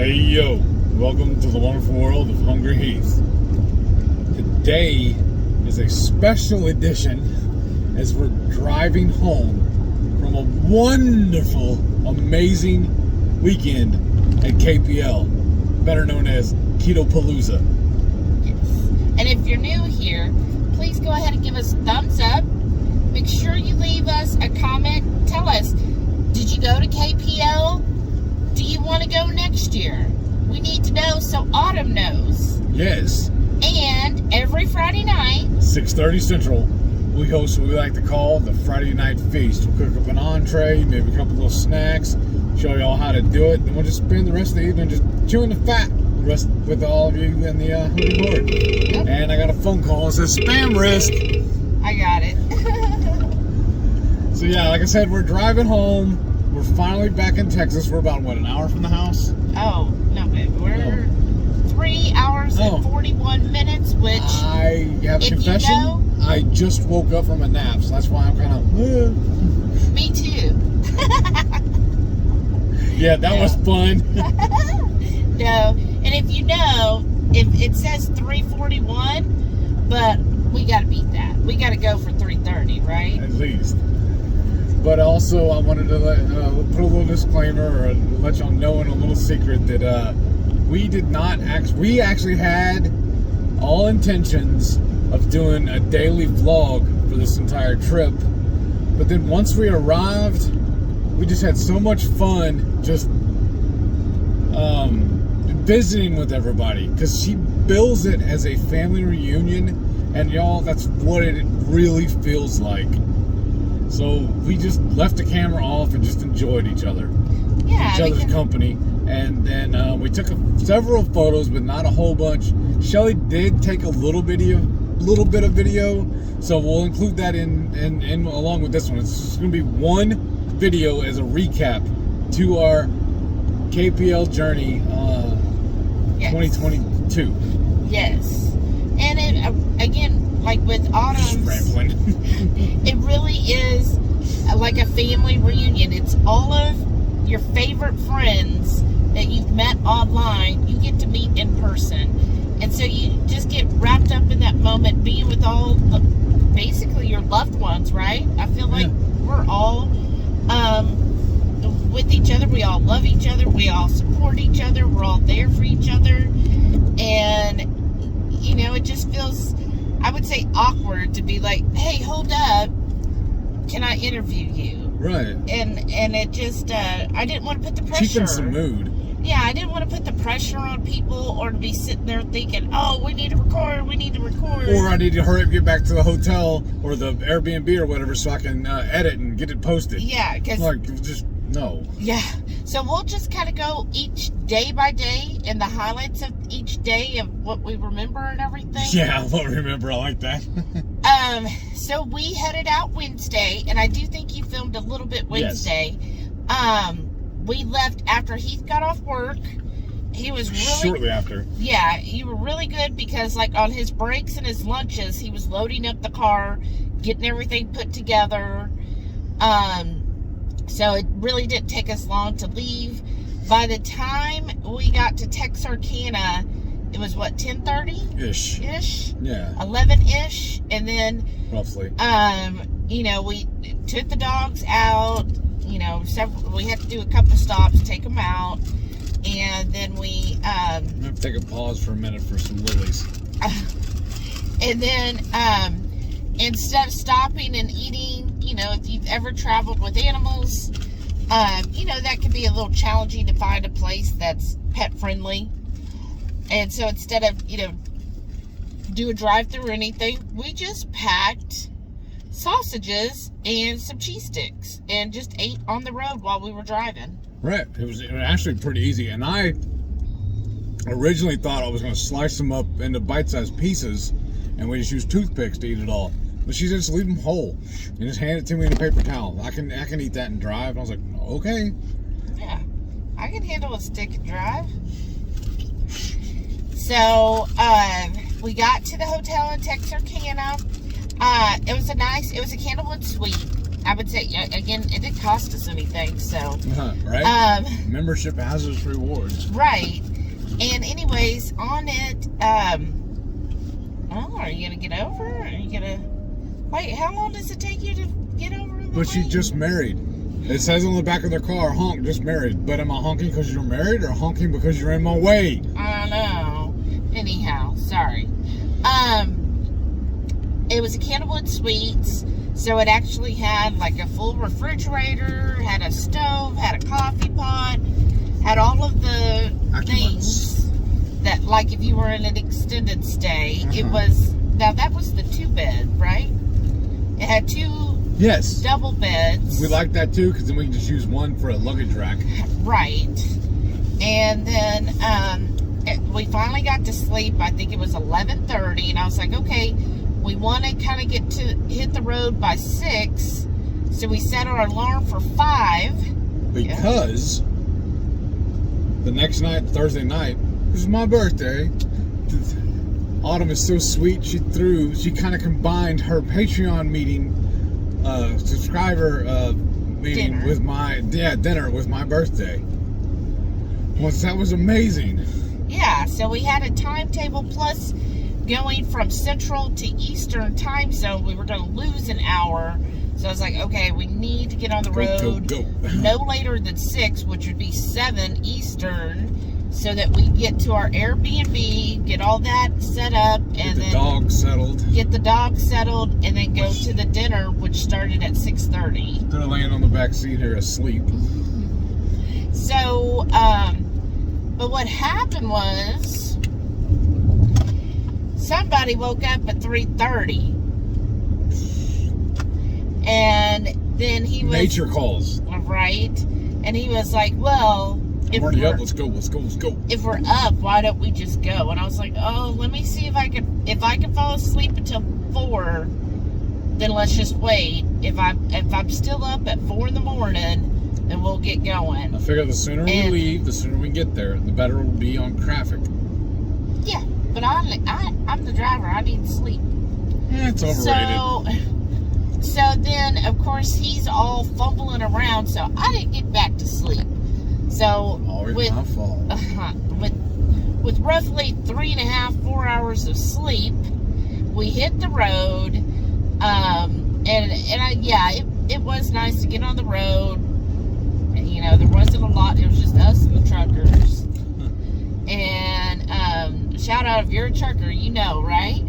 Hey yo, welcome to the wonderful world of HungryHeath. Today is a special edition as we're driving home from a wonderful, amazing weekend at KPL, better known as Keto Pa LOU. Yes. And if you're new here, please go ahead and give us a thumbs up. Make sure you leave us a comment. Tell us, did you go to KPL? Do you want to go next year? We need to know so Autumn knows. Yes. And every Friday night, 6:30 Central, we host what we like to call the Friday Night Feast. We'll cook up an entree, maybe a couple little snacks, show y'all how to do it, and we'll just spend the rest of the evening just chewing the fat with all of you in the HungryHorde. Yep. And I got a phone call that says spam risk. I got it. So yeah, like I said, we're driving home. We're finally back in Texas. We're about, what, an hour from the house? Oh, no, baby. We're 3 hours and 41 minutes, which, I have a confession. You know, I just woke up from a nap, so that's why I'm kind of... Me too. Yeah, that was fun. No, and if you know, if it says 3:41, but we got to beat that. We got to go for 3:30, right? At least. But also, I wanted to put a little disclaimer or let y'all know in a little secret that we actually had all intentions of doing a daily vlog for this entire trip. But then once we arrived, we just had so much fun just visiting with everybody, because she bills it as a family reunion, and y'all, that's what it really feels like. So we just left the camera off and just enjoyed each other, each other's company, and then we took several photos, but not a whole bunch. Shelly did take a little bit of video, so we'll include that in along with this one. It's just going to be one video as a recap to our KPL journey, 2022. Yes, and it again, like with Autumn's, it really is like a family reunion. It's all of your favorite friends that you've met online, you get to meet in person. And so you just get wrapped up in that moment, being with all, basically your loved ones, right? I feel like we're all with each other. We all love each other. We all support each other. We're all there for each other. And, you know, it just feels, I would say, awkward to be like, hey, hold up, can I interview you? Right. And it just, I didn't want to put the pressure. Cheapens the mood. Yeah, I didn't want to put the pressure on people or to be sitting there thinking, oh, we need to record. Or I need to hurry up, get back to the hotel or the Airbnb or whatever so I can edit and get it posted. Yeah, because... Like, just, no. Yeah. So we'll just kind of go each day by day and the highlights of each day of what we remember and everything. Yeah, I won't remember. I like that. So we headed out Wednesday, and I do think you filmed a little bit Wednesday. Yes. We left after Heath got off work. He was really... Shortly after. Yeah, you were really good because, like, on his breaks and his lunches, he was loading up the car, getting everything put together. So it really didn't take us long to leave. By the time we got to Texarkana, it was, what, 10:30? Ish? Yeah. 11-ish. And then... Roughly. You know, we took the dogs out. You know, we had to do a couple stops, take them out. And then we... I'm going to have to take a pause for a minute for some lilies. And then, instead of stopping and eating, you know, if you've ever traveled with animals, you know, that can be a little challenging to find a place that's pet friendly. And so instead of, you know, do a drive-through or anything, we just packed sausages and some cheese sticks and just ate on the road while we were driving. Right. It was actually pretty easy. And I originally thought I was going to slice them up into bite-sized pieces and we just use toothpicks to eat it all. But she said just leave them whole and just hand it to me in a paper towel. I can eat that and drive. And I was like, okay. Yeah. I can handle a stick and drive. So, we got to the hotel in Texarkana. It was a candlewood suite. I would say, again, it didn't cost us anything, so. Right? Membership has its rewards. Right. And anyways, on it, are you going to get over? Are you going to, wait, how long does it take you to get over? But she just married. It says on the back of their car, honk, just married. But am I honking because you're married or honking because you're in my way? I don't know. Anyhow, sorry. It was a Candlewood Suites, so it actually had like a full refrigerator, had a stove, had a coffee pot, had all of the things that, like if you were in an extended stay, it was, now that was the 2-bed, right? It had 2 double beds. We like that too, because then we can just use one for a luggage rack. Right. And then we finally got to sleep. I think it was 11:30, and I was like, okay, we want to kind of get to hit the road by 6, so we set our alarm for 5. Because the next night, Thursday night, was my birthday. Autumn is so sweet. She kind of combined her Patreon meeting, subscriber meeting dinner. With my dinner with my birthday. That was amazing. Yeah, so we had a timetable, plus going from Central to Eastern time zone, we were going to lose an hour. So I was like, okay, we need to get on the road go. no later than 6, which would be 7 Eastern, so that we get to our Airbnb, get all that set up, and then get the dog settled, and then go to the dinner, which started at 6:30. They're laying on the back seat here asleep. So, but what happened was somebody woke up at 3:30, and then he was nature calls, right, and he was like, well, I'm already up. Let's go. If we're up, why don't we just go? And I was like, oh, let me see if I can fall asleep until 4, then let's just wait. If I'm still up at 4 in the morning, then we'll get going. I figure the sooner we leave, the sooner we get there, the better we'll be on traffic. Yeah, but I'm the driver. I need sleep. Yeah, it's overrated. So then, of course, he's all fumbling around, so I didn't get back to sleep. So always my fault. With roughly 3.5, 4 hours of sleep, we hit the road, it was nice to get on the road. You know, there wasn't a lot. It was just us and the truckers. And shout out if you're a trucker, you know, right?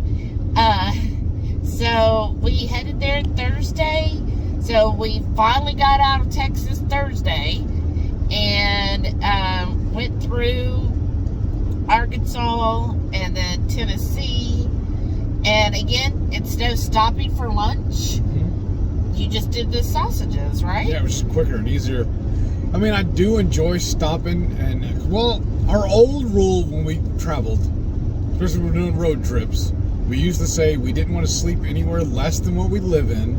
So we headed there Thursday. So we finally got out of Texas Thursday. And went through Arkansas and then Tennessee. And again, instead of stopping for lunch, you just did the sausages, right? Yeah, it was quicker and easier. I mean, I do enjoy stopping. And, well, our old rule when we traveled, especially when we were doing road trips, we used to say we didn't want to sleep anywhere less than what we live in,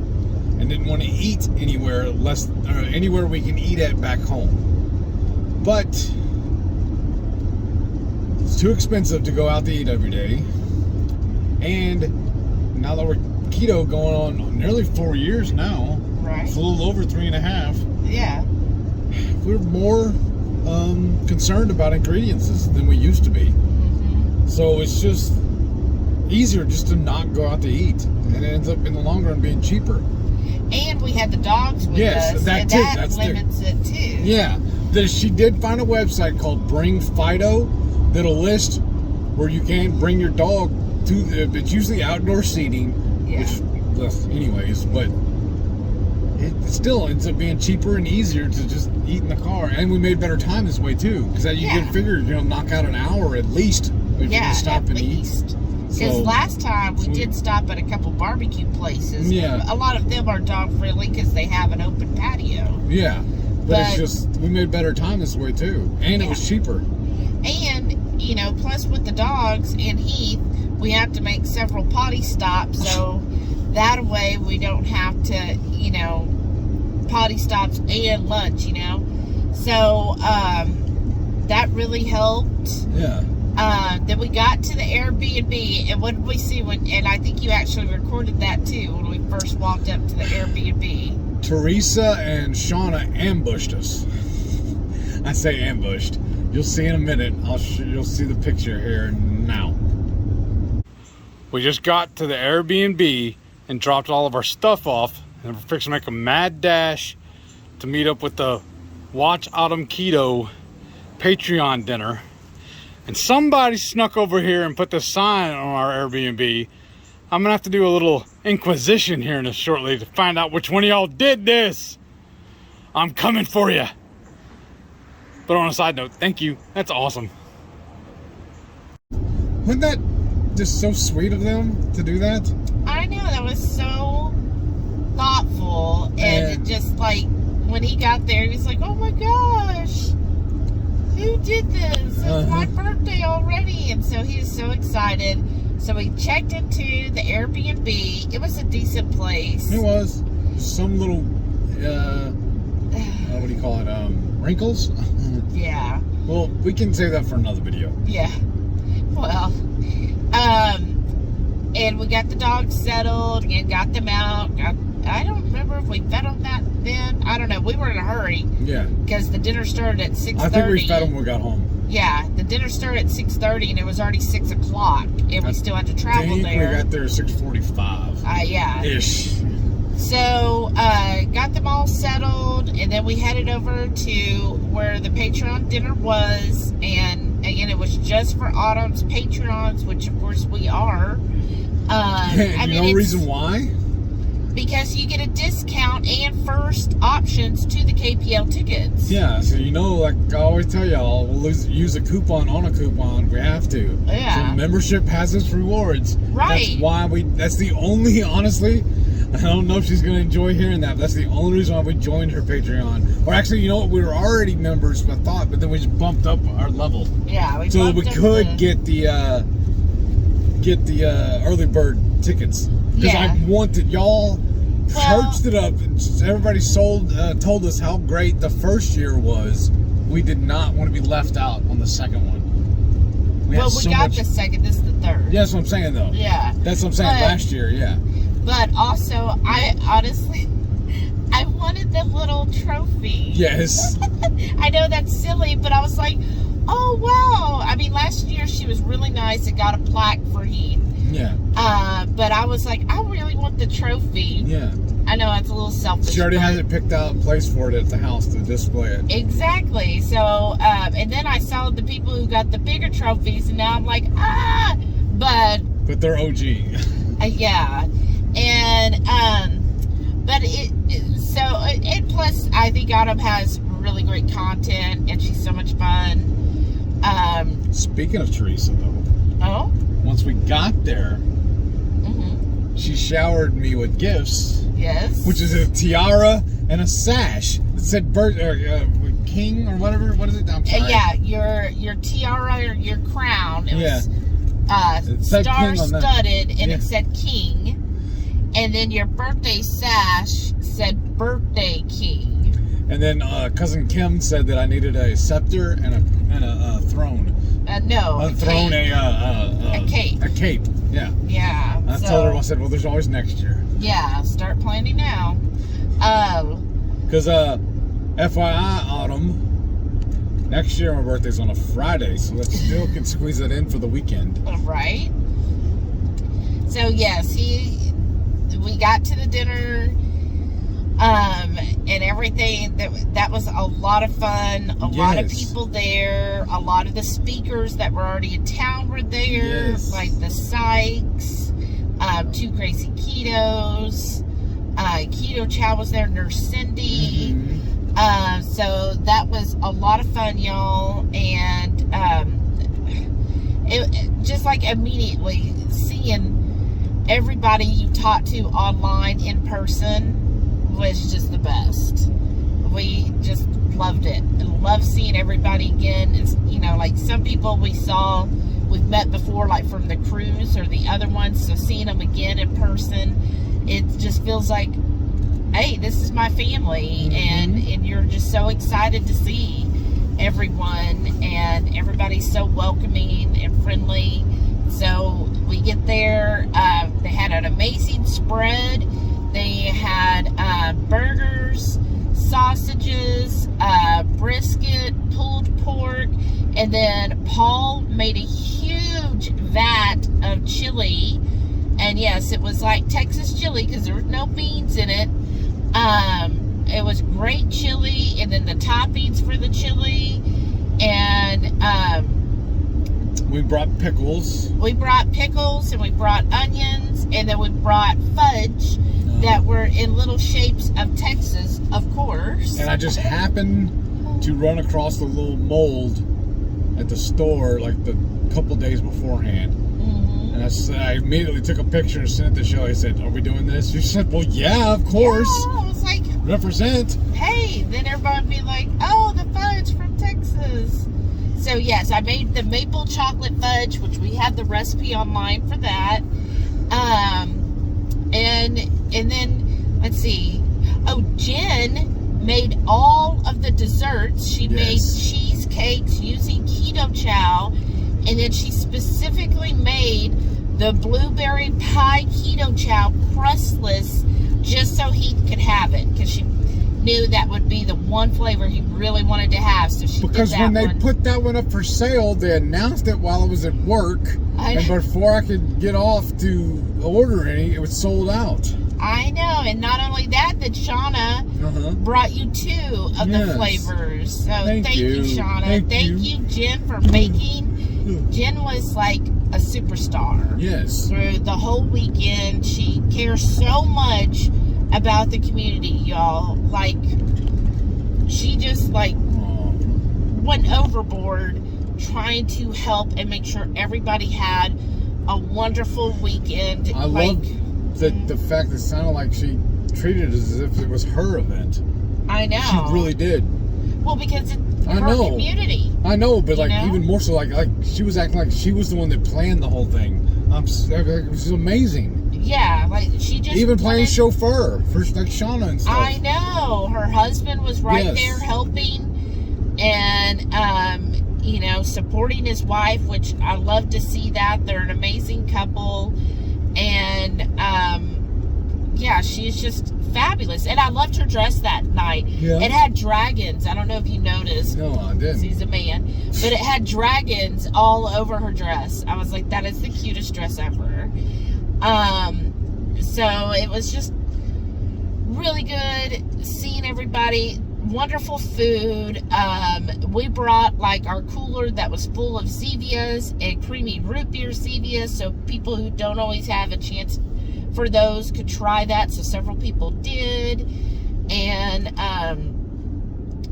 and didn't want to eat anywhere less, or anywhere we can eat at back home. But it's too expensive to go out to eat every day. And now that we're keto going on nearly 4 years now, right? It's a little over 3.5. Yeah. We're more concerned about ingredients than we used to be. So it's just easier just to not go out to eat. And it ends up in the long run being cheaper. And we had the dogs with us. That too. That limits it too. Yeah. She did find a website called Bring Fido that'll list where you can bring your dog to. It's usually outdoor seating, which, anyways, but it still ends up being cheaper and easier to just eat in the car. And we made better time this way too, because you can figure, knock out an hour at least if you can stop and eat. Because last time we did stop at a couple barbecue places. Yeah. A lot of them are dog friendly because they have an open patio. Yeah. But it's just, we made better time this way too. And it was cheaper. And, plus with the dogs and Heath, we have to make several potty stops. So that way we don't have to, potty stops and lunch, So that really helped. Yeah. Then we got to the Airbnb, and what did we see? And I think you actually recorded that too when we first walked up to the Airbnb. Teresa and Shauna ambushed us. I say ambushed. You'll see in a minute. You'll see the picture here now. We just got to the Airbnb and dropped all of our stuff off, and we're fixing to make a mad dash to meet up with the Watch Autumn Keto Patreon dinner. And somebody snuck over here and put this sign on our Airbnb. I'm gonna have to do a little inquisition here in this shortly to find out which one of y'all did this. I'm coming for you. But on a side note, thank you. That's awesome. Wasn't that just so sweet of them to do that? I know, that was so thoughtful. And it just like, when he got there, he was like, oh my gosh, who did this? It's my birthday already. And so he was so excited. So we checked into the Airbnb. It was a decent place. It was. Some little, what do you call it? Wrinkles? Yeah. Well, we can save that for another video. Yeah. Well, and we got the dogs settled and got them out. I don't remember if we fed them that then. I don't know. We were in a hurry. Yeah. Because the dinner started at 6:30. I think we fed them when we got home. Yeah, the dinner started at 6:30 and it was already 6 o'clock, and we still had to travel there. We got there at 6:45. Yeah. Ish. So, got them all settled, and then we headed over to where the Patreon dinner was, and again, it was just for Autumn's Patreons, which of course we are. No reason why? Because you get a discount and first options to the KPL tickets. Yeah, so like I always tell y'all, we'll use a coupon on a coupon if we have to. Yeah. So membership has its rewards. Right. That's why that's the only, honestly, I don't know if she's going to enjoy hearing that, but that's the only reason why we joined her Patreon. Or actually, you know what, we were already members, but then we just bumped up our level. Yeah, so we could get the early bird tickets. Because I wanted y'all churched it up, and everybody told us how great the first year was. We did not want to be left out on the second one. We got the second, this is the third. Yeah, that's what I'm saying though. Yeah. That's what I'm saying, last year, yeah. But also, I honestly, I wanted the little trophy. Yes. I know that's silly, but I was like, oh wow. I mean, last year she was really nice and got a plaque for Heath. Yeah. But I was like, I really want the trophy. Yeah. I know it's a little selfish. She already has it picked out a place for it at the house to display it. Exactly. So, and then I saw the people who got the bigger trophies, and now I'm like, but they're OG. Yeah. And, but plus I think Autumn has really great content, and she's so much fun. Speaking of Teresa though. Once we got there, she showered me with gifts. Yes. Which is a tiara and a sash. It said king or whatever. What is it? I'm sorry. Yeah, your tiara or your crown. It was star-studded, and it said king. And then your birthday sash said birthday king. And then cousin Kim said that I needed a scepter and a throne. No. A throne, a cape. A cape, yeah. Yeah. I told her, I said, well, there's always next year. Yeah, start planning now. Because, FYI, Autumn, next year my birthday's on a Friday, so let's still can squeeze that in for the weekend. Right. So, yes, we got to the dinner, and everything. That was a lot of fun. A lot of people there. A lot of the speakers that were already in town were there, like the Sykes, Two Crazy Ketos, Ketochow was there, Nurse Cindy. So that was a lot of fun, y'all. And it just like immediately seeing everybody you talked to online in person was just the best. We just loved it. And love seeing everybody again. It's, like some people we've met before, like from the cruise or the other ones. So seeing them again in person, it just feels like, hey, this is my family. And you're just so excited to see everyone, and everybody's so welcoming and friendly. So we get there, they had an amazing spread. They had burgers, sausages, brisket, pulled pork, and then Paul made a huge vat of chili. And yes, it was like Texas chili because there was no beans in it. It was great chili, and then the toppings for the chili, and we brought pickles. We brought pickles, and we brought onions, and then we brought fudge that were in little shapes of Texas, of course. And I just happened to run across the little mold at the store like the couple days beforehand. Mm-hmm. And I immediately took a picture and sent it to Shelly. I said, "Are we doing this?" She said, "Well, yeah, of course." Yeah, I was like, represent. Hey, then everybody would be like, "Oh, the fudge from Texas." So yes, I made the maple chocolate fudge, which we had the recipe online for that. And then let's see. Oh, Jen made all of the desserts. She made cheesecakes using Ketochow, and then she specifically made the blueberry pie Ketochow crustless just so he could have it, because she knew that would be the one flavor he really wanted to have. So she because did that when they put that one up for sale, they announced it while I was at work, and before I could get off to order any, it was sold out. I know, and not only that, that Shauna brought you 2 of the flavors. So thank you, Shauna. Thank you, Jen, for making. Jen was like a superstar. Yes. Through the whole weekend. She cares so much about the community, y'all. Like, she just like went overboard trying to help and make sure everybody had a wonderful weekend. I love the fact that it sounded like she treated it as if it was her event. I know. She really did. Well, because it's her community. I know, but like even more so, like she was acting like she was the one that planned the whole thing. It was amazing. Yeah, like she just even playing chauffeur for like Shauna and stuff. I know. Her husband was right there helping, and you know, supporting his wife, which I love to see that. They're an amazing couple, and yeah, she's just fabulous. And I loved her dress that night. Yeah. It had dragons. I don't know if you noticed. No, I didn't. He's a man. But it had dragons all over her dress. I was like, that is the cutest dress ever. So it was just really good seeing everybody. Wonderful food. We brought like our cooler that was full of Zevias and creamy root beer Zevias, so people who don't always have a chance for those could try that. So several people did, and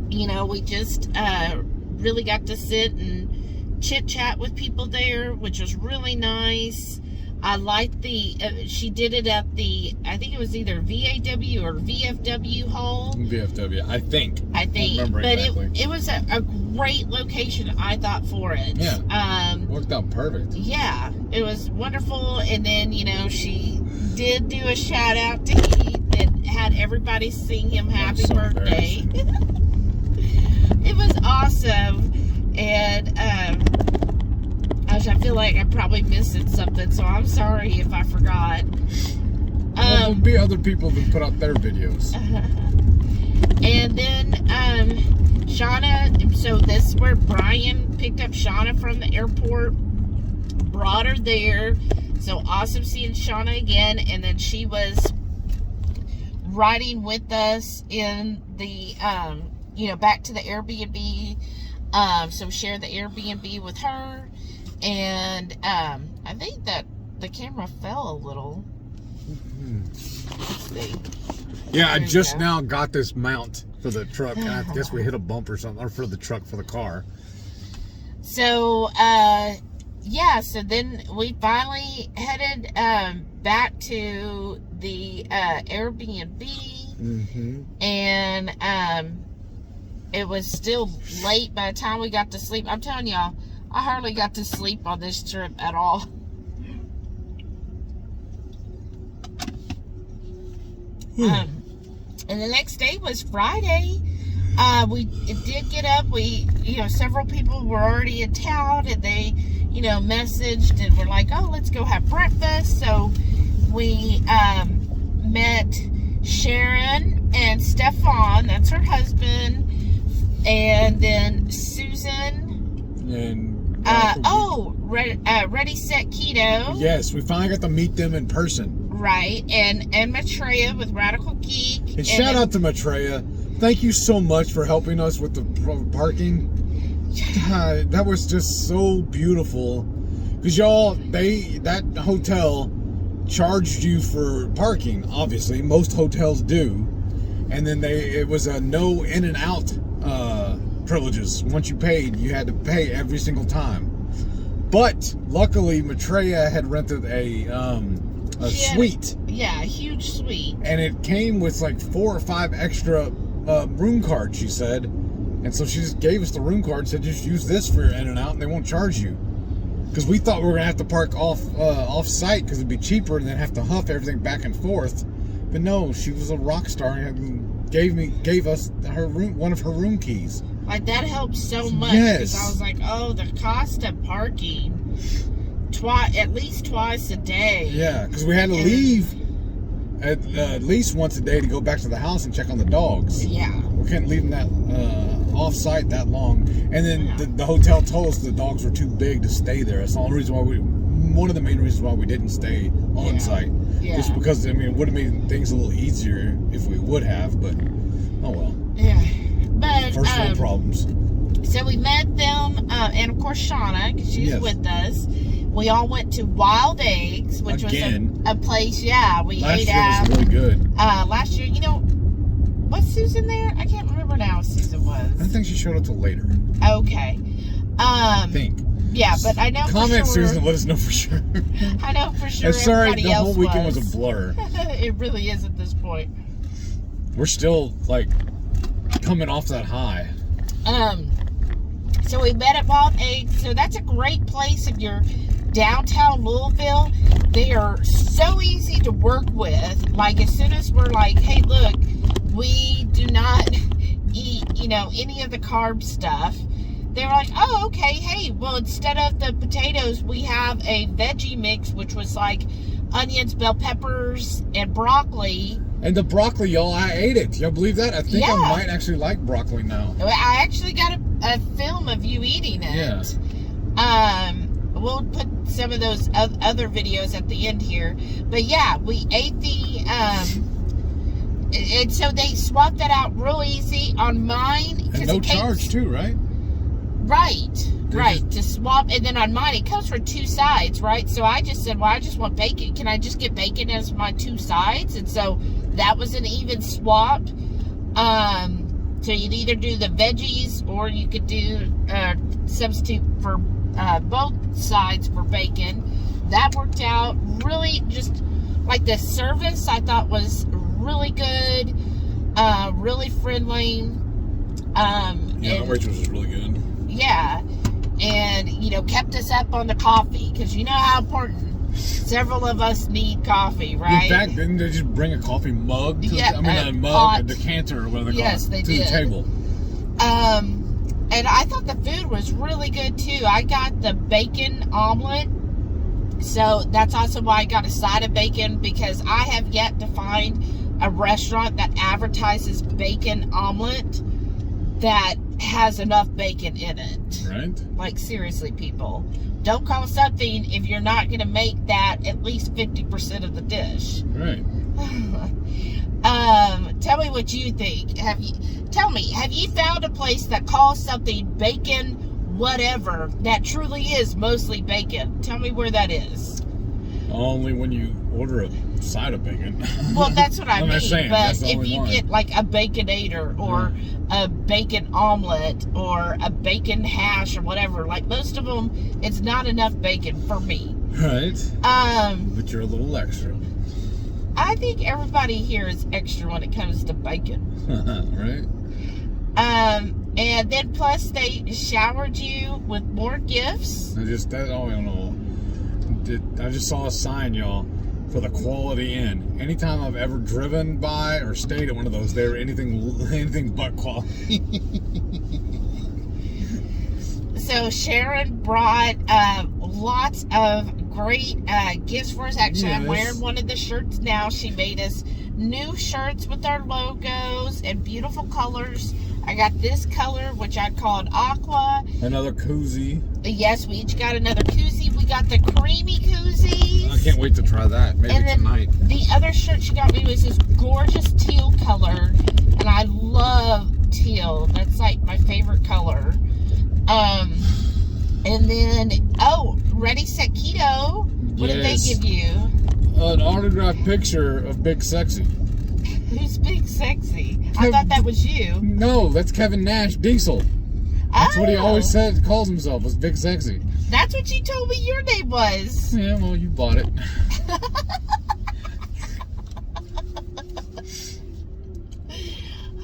you know, we just really got to sit and chit chat with people there, which was really nice. I liked she did it at the, I think it was either VAW or VFW hall. VFW, I think. I remember but exactly. It was a great location, I thought, for it. Yeah. Worked out perfect. Yeah, it was wonderful. And then, you know, she did do a shout out to Heath and had everybody sing him happy birthday. It was awesome. And I feel like I probably missed something, so I'm sorry if I forgot. There'll be other people that put out their videos. And then Shauna, so this is where Brian picked up Shauna from the airport, brought her there. So awesome seeing Shauna again. And then she was riding with us in the, you know, back to the Airbnb. So we shared the Airbnb with her. And I think that the camera fell a little. Let's see. Yeah, I just now got this mount for the truck, and I guess we hit a bump or something, or for the truck, for the car. So, yeah, so then we finally headed back to the Airbnb, and it was still late by the time we got to sleep. I'm telling y'all, I hardly got to sleep on this trip at all. And the next day was Friday. We did get up. You know, several people were already in town, and they, you know, messaged and were like, oh, let's go have breakfast. So we met Sharon and Stefan, that's her husband, and then Susan. And Ready Set Keto. Yes, we finally got to meet them in person. Right, and Maitreya with Radical Geek. And shout out to Maitreya. Thank you so much for helping us with the parking. God, that was just so beautiful. Because y'all, that hotel charged you for parking, obviously. Most hotels do. And then it was a no in and out privileges. Once you paid, you had to pay every single time. But luckily, Maitreya had rented a suite. A huge suite. And it came with like 4 or 5 extra room cards, she said. And so she just gave us the room card and said, just use this for your in and out and they won't charge you. Because we thought we were going to have to park off site because it'd be cheaper and then have to huff everything back and forth. But no, she was a rock star and gave us one of her room keys. Like, that helped so much. Yes. Because I was like, oh, the cost of parking at least twice a day. Yeah, because we had to leave at least once a day to go back to the house and check on the dogs. Yeah. We couldn't leave them that off site that long. And then the hotel told us the dogs were too big to stay there. That's the only reason why one of the main reasons why we didn't stay on site. Yeah. Just because, I mean, it would have made things a little easier if we would have, but oh well. Yeah. But first world problems. So we met them, and of course Shauna, because she's with us. We all went to Wild Eggs, which was a place. Yeah, we ate at. Last year was really good. Last year, was Susan there? I can't remember now if Susan was. I don't think she showed up till later. Okay. I think. Yeah, but I know Comment, for sure. Susan, let us know for sure. I know for sure. Sorry, the whole weekend was a blur. It really is at this point. We're still like coming off that high. So we met at Wild Eggs. So that's a great place if you're downtown Louisville. They are so easy to work with. Like, as soon as we're like, hey, look, we do not eat, any of the carb stuff. They were like, oh, okay, hey, well, instead of the potatoes, we have a veggie mix, which was like onions, bell peppers, and broccoli. And the broccoli, y'all, I ate it. Y'all believe that? I think I might actually like broccoli now. I actually got a film of you eating it. Yeah. We'll put some of those other videos at the end here. But yeah, we ate the, and so they swapped that out real easy on mine. And no charge too, right? Right, to swap, and then on mine, it comes for 2 sides, right? So I just said, well, I just want bacon. Can I just get bacon as my 2 sides? And so that was an even swap. So you'd either do the veggies, or you could do substitute for both sides for bacon. That worked out really. Just like the service, I thought was really good, really friendly. The waitress was really good. Yeah, and kept us up on the coffee, because you know how important several of us need coffee, right? In fact, didn't they just bring a coffee mug? A mug, a decanter, or whatever they call it, to the table. And I thought the food was really good too. I got the bacon omelet, so that's also why I got a side of bacon, because I have yet to find a restaurant that advertises bacon omelet that has enough bacon in it. Right. Like, seriously, people. Don't call something if you're not going to make that at least 50% of the dish. Right. Tell me what you think. Have you found a place that calls something bacon whatever that truly is mostly bacon? Tell me where that is. Only when you order a side of bacon. Well, that's what I mean. But if you get like a Baconator or a bacon omelet or a bacon hash or whatever, like most of them, it's not enough bacon for me. Right. But you're a little extra. I think everybody here is extra when it comes to bacon. Right. And then plus they showered you with more gifts. I don't know. I just saw a sign, y'all, for the Quality Inn. Anytime I've ever driven by or stayed at one of those, they were anything but quality. So Sharon brought lots of great gifts for us. Actually, I'm wearing one of the shirts now. She made us new shirts with our logos and beautiful colors. I got this color, which I'd call an aqua. Another koozie. Yes, we each got another koozie. We got the creamy koozies. I can't wait to try that. Maybe and then tonight. The other shirt she got me was this gorgeous teal color. And I love teal. That's like my favorite color. And then, Ready, Set, Keto. What did they give you? An autographed picture of Big Sexy. Who's Big Sexy? I thought that was you. No, that's Kevin Nash Diesel. That's what he always calls himself, was Big Sexy. That's what you told me your name was. Yeah, well, you bought it.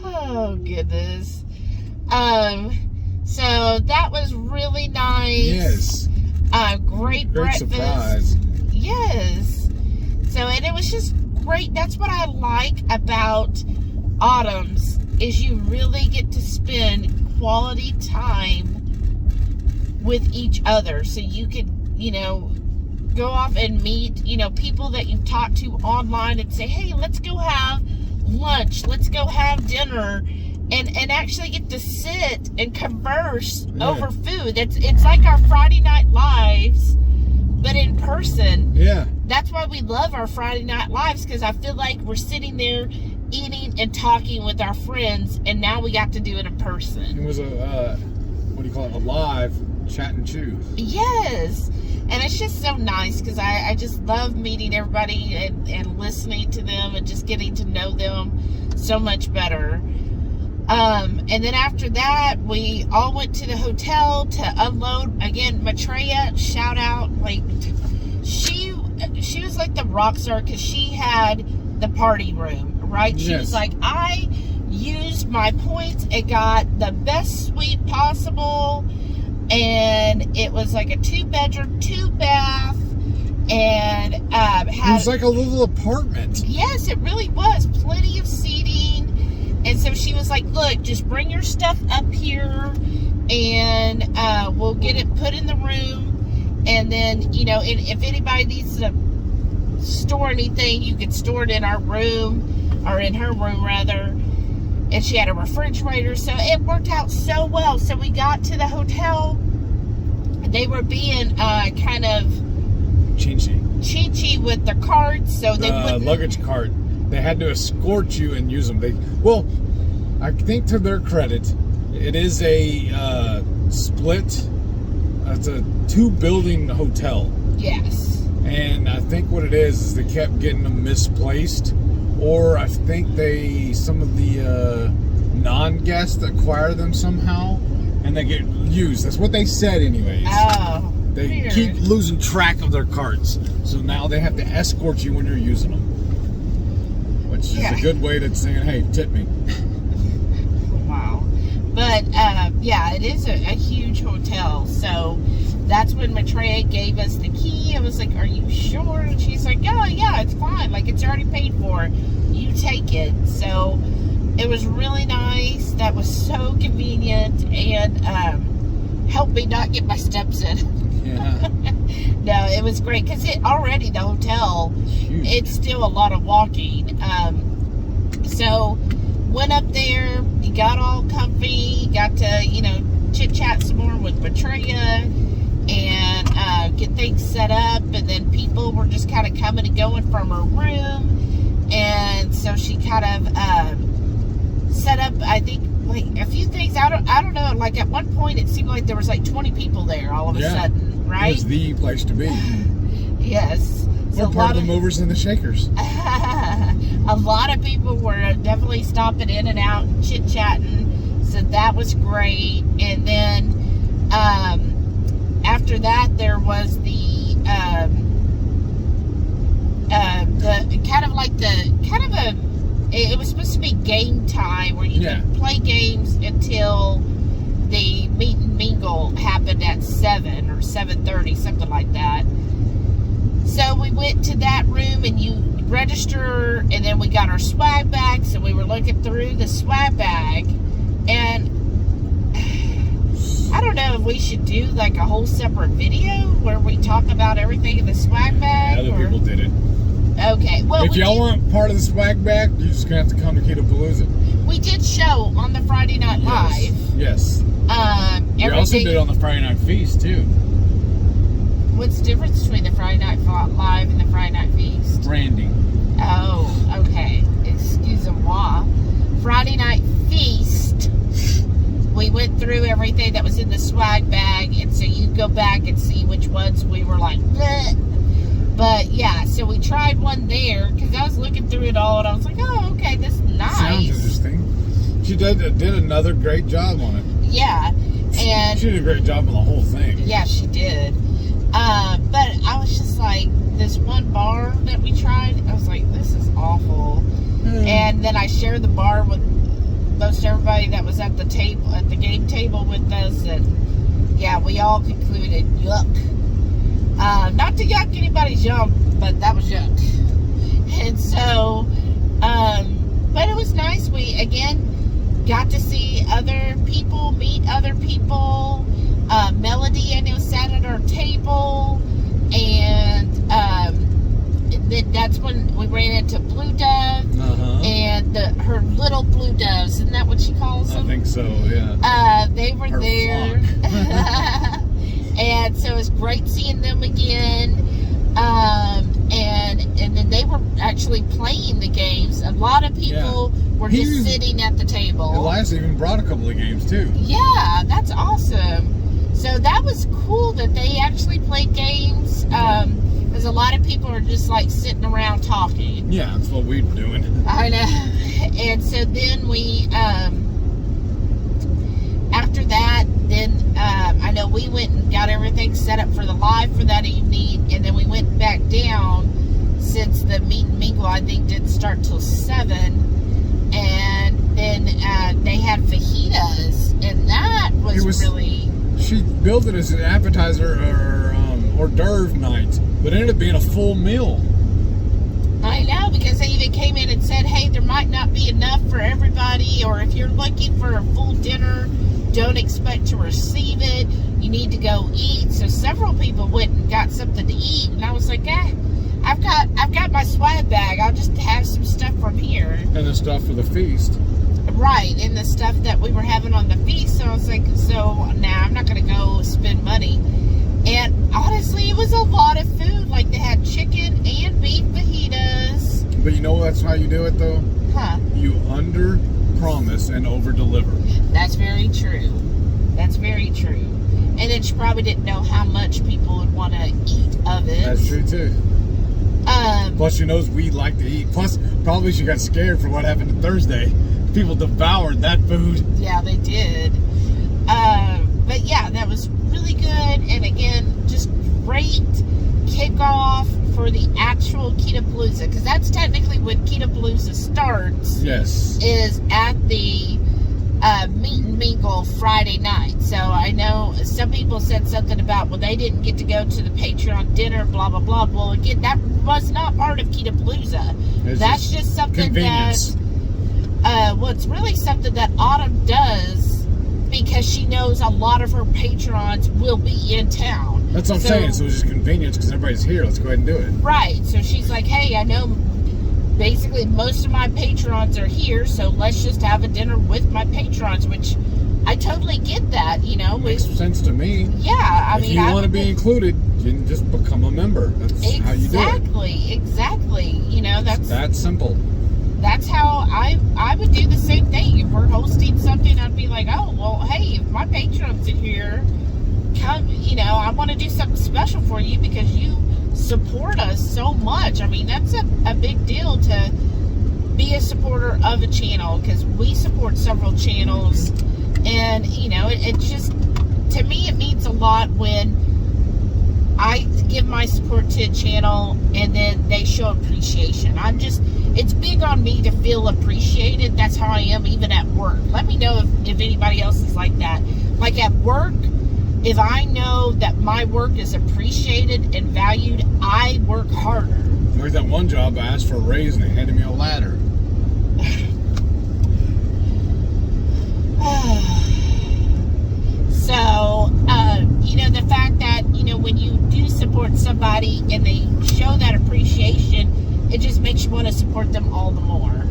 Oh, goodness. So that was really nice. Yes. Great breakfast. Surprise. Yes. So, and it was just great. That's what I like about Autumns, is you really get to spend quality time with each other. So you could, go off and meet, people that you've talked to online and say, hey, let's go have lunch. Let's go have dinner. And actually get to sit and converse over food. It's like our Friday Night Lives, but in person. Yeah. That's why we love our Friday Night Lives, because I feel like we're sitting there eating and talking with our friends, and now we got to do it in person. It was a live chat and chew. Yes. And it's just so nice, because I just love meeting everybody and listening to them and just getting to know them so much better. And then after that, we all went to the hotel to unload. Again, Maitreya, shout out. Like, she was like the rock star, because she had the party room, right? She was like, I used my points and got the best suite possible. And it was like a 2-bedroom, 2-bath. And it was like a little apartment. Yes, it really was. Plenty of seating. And so she was like, look, just bring your stuff up here, and we'll get it put in the room. And then, if anybody needs to store anything, you can store it in our room, or in her room, rather. And she had a refrigerator, so it worked out so well. So we got to the hotel, and they were being kind of chinchy with their carts. So they put luggage cart. They had to escort you and use them. I think to their credit, it is a split. It's a 2-building hotel. Yes. And I think what it is they kept getting them misplaced, or I think some of the non-guests acquire them somehow, and they get used. That's what they said, anyways. Oh. They weird. keep losing track of their carts, so now they have to escort you when you're using them. Which is a good way to saying, hey, tip me. Wow. But, it is a huge hotel. So that's when Maitreya gave us the key. I was like, are you sure? And she's like, oh, yeah, it's fine. Like, it's already paid for. You take it. So it was really nice. That was so convenient, and helped me not get my steps in. Yeah. No, it was great, because the hotel, it's still a lot of walking. So went up there, got all comfy, got to, chit chat some more with Maitreya, and get things set up. And then people were just kind of coming and going from her room. And so she kind of set up, I think, like a few things. I don't know. Like at one point, it seemed like there was like 20 people there all of a sudden, right? It was the place to be. Yes. We're part of the movers and the shakers. A lot of people were definitely stopping in and out and chit-chatting, so that was great. And then after that, there was the it was supposed to be game time, where you could play games until the meet and mingle happened at 7 or 7:30, something like that. So we went to that room, and you register, and then we got our swag bag. So we were looking through the swag bag, and I don't know if we should do like a whole separate video where we talk about everything in the swag bag. Other people did it. Okay. Well, if y'all want part of the swag bag, you're just gonna have to come to Keto Palooza. We did show on the Friday Night Live. Yes. We also did on the Friday Night Feast too. What's the difference between the Friday Night Live and the Friday Night Feast? Branding. Oh, okay. Excuse-moi. Friday Night Feast, we went through everything that was in the swag bag, and so you go back and see which ones we were like, bleh. But yeah, so we tried one there, because I was looking through it all, and I was like, oh, okay, this is nice. Sounds interesting. She did another great job on it. Yeah. And she did a great job on the whole thing. Yeah, she did. But I was just like, this one bar that we tried, I was like, this is awful. And then I shared the bar with most everybody that was at the table, at the game table with us, and yeah, we all concluded, yuck. Not to yuck anybody's yum, but that was yuck. And so, but it was nice. We, again, got to see other people, meet other people. Melody, I know, sat at our table, and then that's when we ran into Blue Dove and her little blue doves. Isn't that what she calls them? I think so, yeah. They were her there. And so it was great seeing them again. And then they were actually playing the games. A lot of people were just sitting at the table. Elias even brought a couple of games too. Yeah, that's awesome. So that was cool that they actually played games. Because a lot of people are just like sitting around talking. Yeah, that's what we were doing. I know. And so then we, after that, then I know we went and got everything set up for the live for that evening. And then we went back down since the meet and mingle, I think, didn't start till 7. And then they had fajitas. And that was really... She billed it as an appetizer or hors d'oeuvre night, but it ended up being a full meal. I know, because they even came in and said, hey, there might not be enough for everybody, or if you're looking for a full dinner, don't expect to receive it. You need to go eat. So several people went and got something to eat, and I was like, I've got my swag bag. I'll just have some stuff from here. And the stuff for the feast. Right, and the stuff that we were having on the feast. So I was like, nah, I'm not going to go spend money. And honestly, it was a lot of food. Like, they had chicken and beef fajitas. But you know that's how you do it, though? Huh? You under-promise and over-deliver. That's very true. That's very true. And then she probably didn't know how much people would want to eat of it. That's true, too. Plus, she knows we like to eat. Plus, probably she got scared for what happened on Thursday. People devoured that food. Yeah, they did. But yeah, that was really good. And again, just great kickoff for the actual Keto Palooza. Because that's technically when Keto Palooza starts. Yes. Is at the meet and mingle Friday night. So I know some people said something about, well, they didn't get to go to the Patreon dinner, blah, blah, blah. Well, again, that was not part of Keto Palooza. That's just something that... it's really something that Autumn does because she knows a lot of her patrons will be in town. That's what I'm saying. So it's just convenience because everybody's here. Let's go ahead and do it. Right. So she's like, hey, I know basically most of my patrons are here, so let's just have a dinner with my patrons, which I totally get that, you know. Makes sense to me. Yeah. I mean, if you want to be included, you can just become a member. That's how you do it. Exactly. You know, that's that simple. That's how I would do the same thing. If we're hosting something, I'd be like, oh, well, hey, if my patrons are here, come, you know, I want to do something special for you because you support us so much. I mean, that's a big deal to be a supporter of a channel because we support several channels. And, you know, it just, to me, it means a lot when I give my support to a channel and then they show appreciation. It's big on me to feel appreciated. That's how I am even at work. Let me know if anybody else is like that. Like at work, if I know that my work is appreciated and valued, I work harder. Like that one job, I asked for a raise and they handed me a ladder. So, you know, the fact that, you know, when you do support somebody and they show that appreciation, it just makes you want to support them all the more.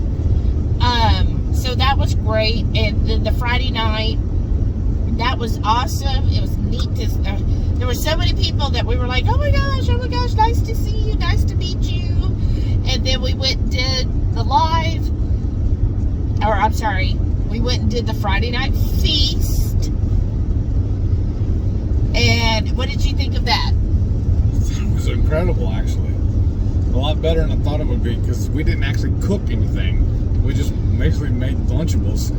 So that was great. And then the Friday night, that was awesome. It was neat to, there were so many people that we were like, oh my gosh, nice to see you, nice to meet you. And then we went and did the live, or I'm sorry, we went and did the Friday night feast. And what did you think of that? It was incredible, actually. A lot better than I thought it would be, because we didn't actually cook anything. We just basically made Lunchables.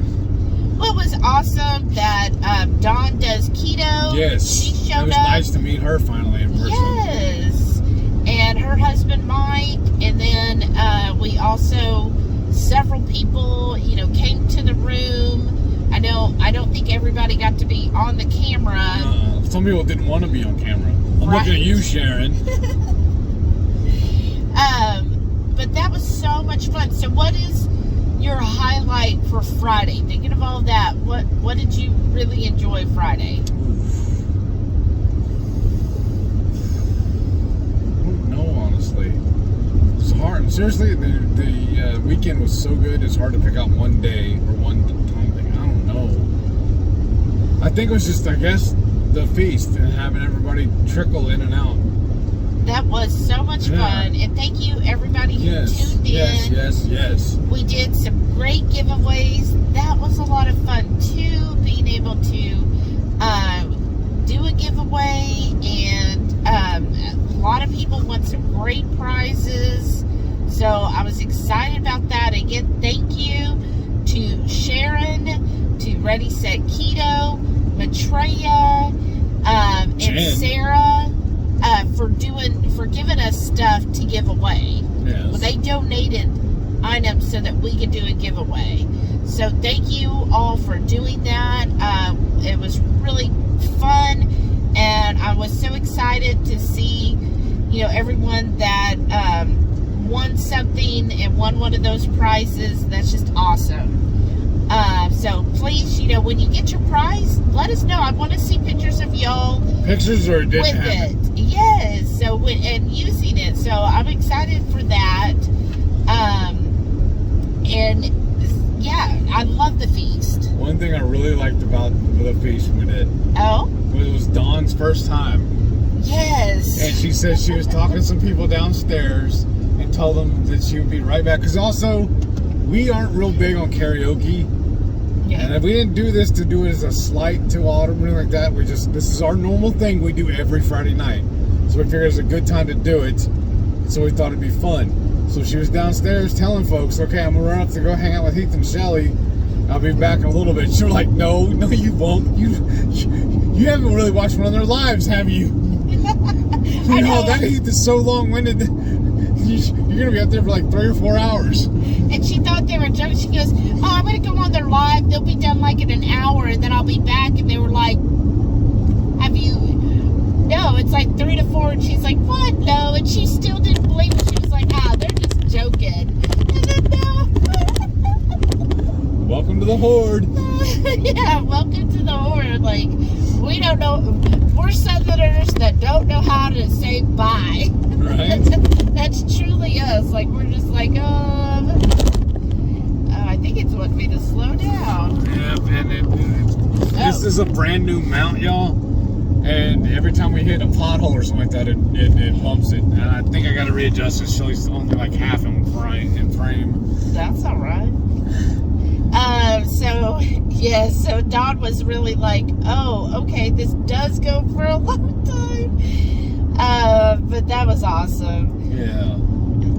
Well, it was awesome that Dawn does keto. Yes. She showed up. It was nice to meet her finally in person. Yes. And her husband Mike. And then we also, several people, you know, came to the room. I don't think everybody got to be on the camera. Some people didn't want to be on camera. I'm looking at you, Sharon. But that was so much fun. So what is your highlight for Friday? Thinking of all that, what did you really enjoy Friday? I don't know, honestly. It's hard. Seriously, the weekend was so good, it's hard to pick out one day or one time thing. I don't know. I think it was just, I guess, the feast and having everybody trickle in and out. That was so much fun, and thank you everybody who tuned in. Yes. We did some great giveaways. That was a lot of fun too, being able to do a giveaway, and a lot of people won some great prizes. So I was excited about that. Again, thank you to Sharon, to Ready Set Keto, Maitreya, and Sarah. For giving us stuff to give away. Yes. Well, they donated items so that we could do a giveaway. So thank you all for doing that. It was really fun, and I was so excited to see, you know, everyone that won something and won one of those prizes. That's just awesome. So please, you know, when you get your prize, let us know. I want to see pictures of y'all. Pictures or didn't with happen. it. Yes. So and using it. So I'm excited for that. And yeah, I love the feast. One thing I really liked about the feast we did. Oh? It was Dawn's first time. Yes. And she said she was talking to some people downstairs and told them that she would be right back. Because also, we aren't real big on karaoke. Yeah. And if we didn't do this to do it as a slight to Autumn or anything like that, this is our normal thing we do every Friday night. So we figured it was a good time to do it. So we thought it'd be fun. So she was downstairs telling folks, okay, I'm gonna run up to go hang out with Heath and Shelly. I'll be back in a little bit. She was like, no, you won't. You haven't really watched one of their lives, have you? I know. That Heath is so long-winded. You're gonna be out there for like 3 or 4 hours. And she thought they were joking. She goes, oh, I'm gonna go on their live. They'll be done like in an hour, and then I'll be back. And they were like, no, it's like 3 to 4. And she's like, what? No. And she still didn't believe it. She was like, they're just joking. And then no. Welcome to the Horde. Yeah, welcome to the Horde. Like, we don't know. We're Southerners that don't know how to say bye. Right. That's truly us. Like, we're just like, I think it's wanting me to slow down. Yeah, and this is a brand new mount, y'all. And every time we hit a pothole or something like that, it bumps it. And I think I got to readjust it. Shelly's only like half in frame. That's all right. So Dawn was really like, oh, okay, this does go for a long time. But that was awesome. Yeah.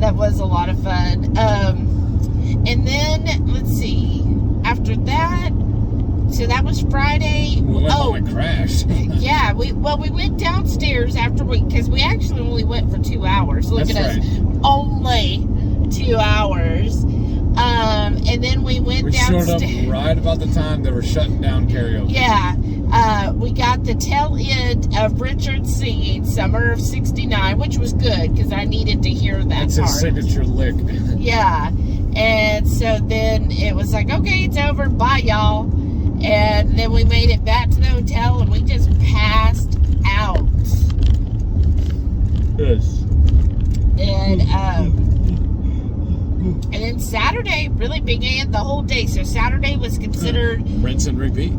That was a lot of fun. And then, let's see, after that, so that was Friday. We went crashed. Yeah, we went downstairs because we actually only went for 2 hours. Look at us, only 2 hours. And then we went downstairs. We showed up right about the time they were shutting down karaoke. Yeah, we got the tail end of Richard singing "Summer of '69," which was good because I needed to hear that. That's his signature lick. Yeah, and so then it was like, okay, it's over, bye, y'all. And then we made it back to the hotel, and we just passed out. Yes. And days. So Saturday was considered rinse and repeat.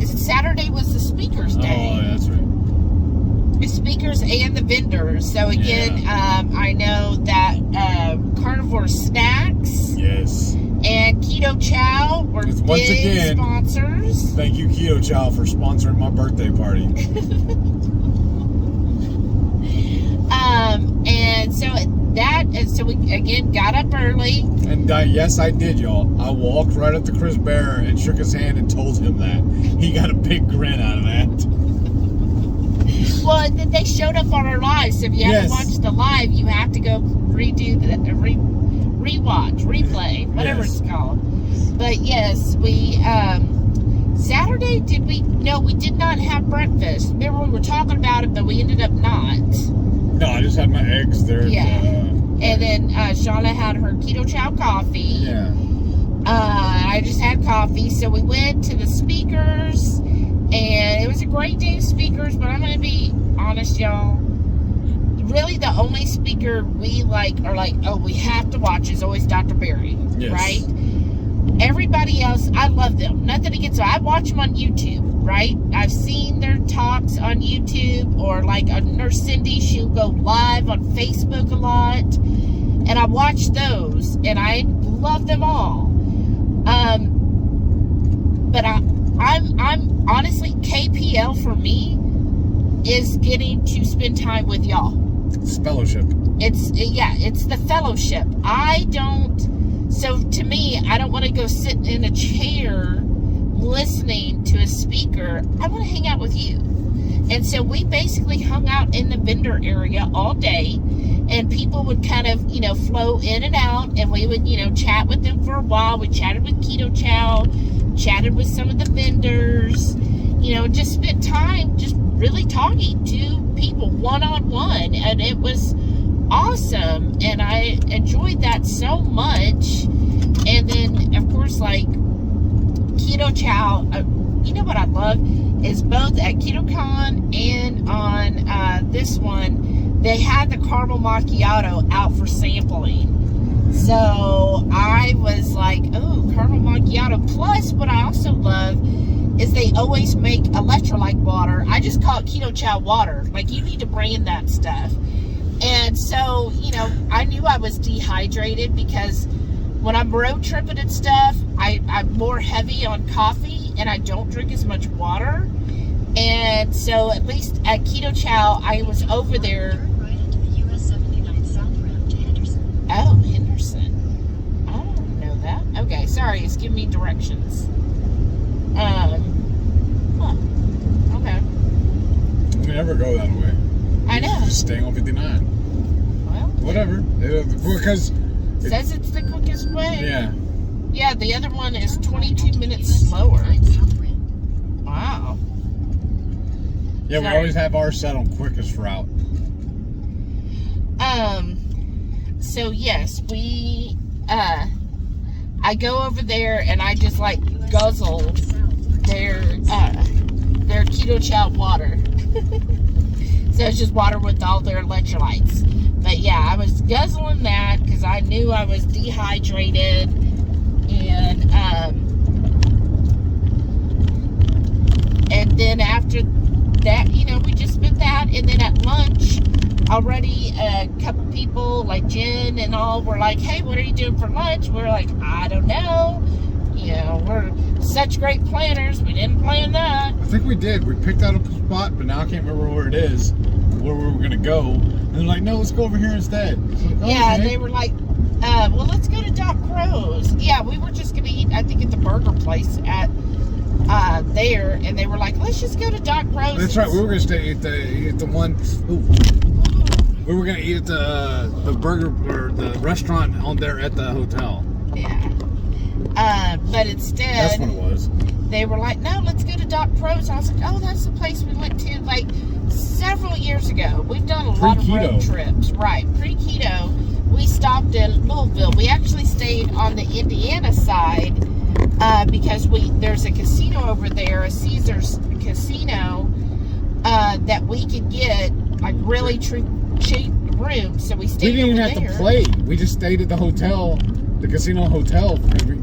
Saturday was the speakers day. Oh, that's right. The speakers and the vendors. So again, I know that Carnivore Snacks. Yes. And Ketochow were big sponsors. Thank you, Ketochow, for sponsoring my birthday party. And so we again got up early. And yes, I did, y'all. I walked right up to Chris Bear and shook his hand and told him that. He got a big grin out of that. Well, and then they showed up on our live. So if you haven't watched the live, you have to go redo the rewatch, replay, whatever it's called. But yes, we Saturday we did not have breakfast. Remember we were talking about it, but we ended up not. No, I just had my eggs there. Yeah. And then Shauna had her Ketochow coffee. Yeah. I just had coffee. So we went to the speakers, and it was a great day of speakers, but I'm going to be honest, y'all. Really, the only speaker we we have to watch is always Dr. Berry. Yes. Right? Everybody else, I love them. Nothing against them. I watch them on YouTube, right? I've seen their talks on YouTube, or like Nurse Cindy, she'll go live on Facebook a lot. And I watch those, and I love them all. But I'm honestly, KPL for me is getting to spend time with y'all. It's fellowship. It's the fellowship. So to me, I don't want to go sit in a chair listening to a speaker. I want to hang out with you. And so we basically hung out in the vendor area all day, and people would kind of, flow in and out, and we would, chat with them for a while. We chatted with Ketochow, chatted with some of the vendors, just spent time just really talking to people one-on-one, and it was awesome, and I enjoyed that so much. And then of course, like Ketochow, what I love is both at Keto Con and on this one, they had the caramel macchiato out for sampling. So I was like, oh, caramel macchiato. Plus, what I also love is they always make electrolyte water. I just call it Ketochow water. Like, you need to brand that stuff. And so, I knew I was dehydrated because when I'm road tripping and stuff, I'm more heavy on coffee and I don't drink as much water. And so at least at Ketochow, I was over there. Oh, Henderson. I don't know that. Okay, sorry, it's giving me directions. Okay. We never go that way. I know. Just staying on 59. Well, whatever. Because it says it's the quickest way. Yeah. Yeah, the other one is 22 minutes slower. Wow. Yeah, we always have ours set on quickest route. So yes, we I go over there and I just like guzzle their Ketochow water. So it's just water with all their electrolytes. But yeah, I was guzzling that because I knew I was dehydrated. And then after that, we just spent that. And then at lunch, already a couple people like Jen and all were like, hey, what are you doing for lunch? We're like, I don't know. We're such great planners. We didn't plan that. I think we did. We picked out a spot, but now I can't remember where it is, where we were going to go. And they're like, no, let's go over here instead. Like, oh, yeah, okay. They were like, well, let's go to Doc Crow's. Yeah, we were just going to eat, I think, at the burger place at there. And they were like, let's just go to Doc Crow's. That's right. We were going to stay at the one. Ooh. We were going to eat at the burger or the restaurant on there at the hotel. Yeah. But instead, that's what it was. They were like, no, let's go to Doc Crow's. I was like, oh, that's the place we went to like several years ago. We've done a lot of road trips. Right. Pre-keto, we stopped in Louisville. We actually stayed on the Indiana side because there's a casino over there, a Caesars casino, that we could get like really cheap rooms. So we stayed over there. We didn't even have to play. We just stayed at the hotel the casino hotel, we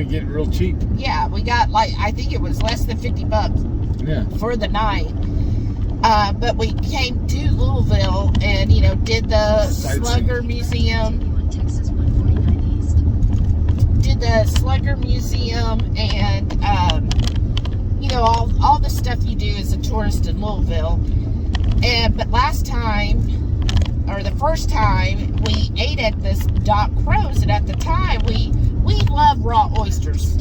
get real cheap. Yeah, we got like, I think it was less than $50 for the night. But we came to Louisville and, you know, did the Slugger Museum. Did the Slugger Museum and, you know, all the stuff you do as a tourist in Louisville. But last time, or the first time, we ate at this Doc Crow's, and at the time, we love raw oysters.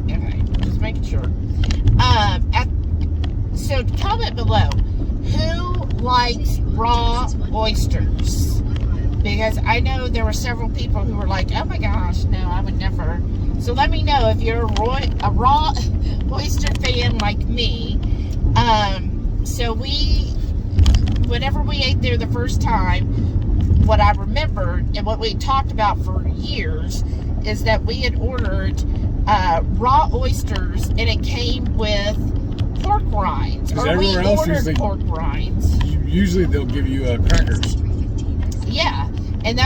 Okay, just making sure. So comment below, who likes raw oysters? Because I know there were several people who were like, oh my gosh, no, I would never. So let me know if you're a raw oyster fan like me. So whenever we ate there the first time, what I remembered and what we talked about for years is that we had ordered raw oysters and it came with pork rinds. Or we ordered pork rinds. Usually they'll give you crackers. Yeah, and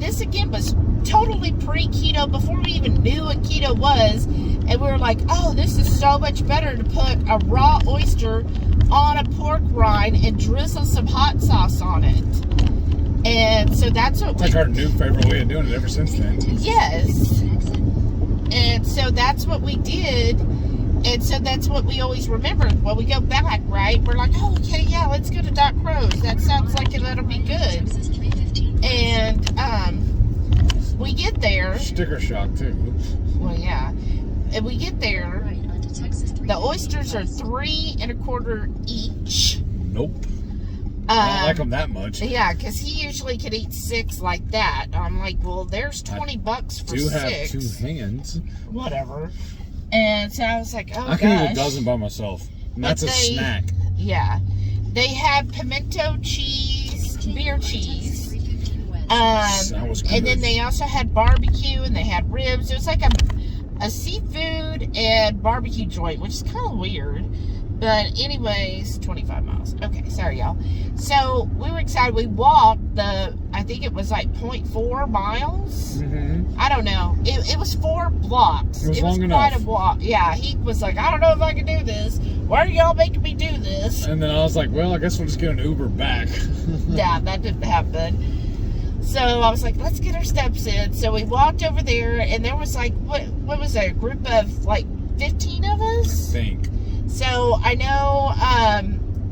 this again was totally pre-keto, before we even knew what keto was, and we were like, oh, this is so much better to put a raw oyster on a pork rind and drizzle some hot sauce on it. And so that's what like our new favorite way of doing it ever since then. Yes. And so that's what we did. And so that's what we always remember when we go back, right? We're like, oh, okay, yeah, let's go to Doc Crow's. That sounds like that'll be good. And we get there. Sticker shock, too. Well, yeah. And we get there. The oysters are $3 1/4 each. Nope. I don't like them that much. Yeah, because he usually could eat 6 like that. I'm like, well, there's $20 for 6. I do have 2 hands. Whatever. And so I was like, oh, I can eat a dozen by myself. And that's a snack. Yeah. They have pimento cheese, beer cheese. That was good. And then they also had barbecue and they had ribs. It was like a seafood and barbecue joint, which is kind of weird. But anyways, 25 miles. Okay, sorry, y'all. So we were excited. We walked I think it was like 0.4 miles. Mm-hmm. I don't know. It was 4 blocks. It was long quite enough. A walk. Yeah, he was like, I don't know if I can do this. Why are y'all making me do this? And then I was like, well, I guess we'll just get an Uber back. Yeah, that didn't happen. So I was like, let's get our steps in. So we walked over there, and there was like, what was it, a group of like 15 of us? I think. So I know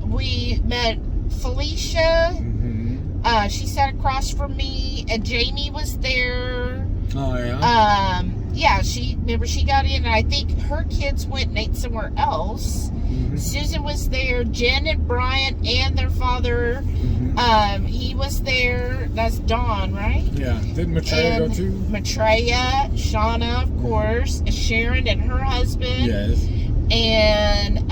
we met Felicia. Mm-hmm. She sat across from me, and Jamie was there. Oh, yeah? Yeah, she got in, and I think her kids went and ate somewhere else. Mm-hmm. Susan was there. Jen and Brian and their father. Mm-hmm. He was there. That's Dawn, right? Yeah. Didn't Maitreya go too? Maitreya, Shauna, of course, Sharon and her husband. Yes. And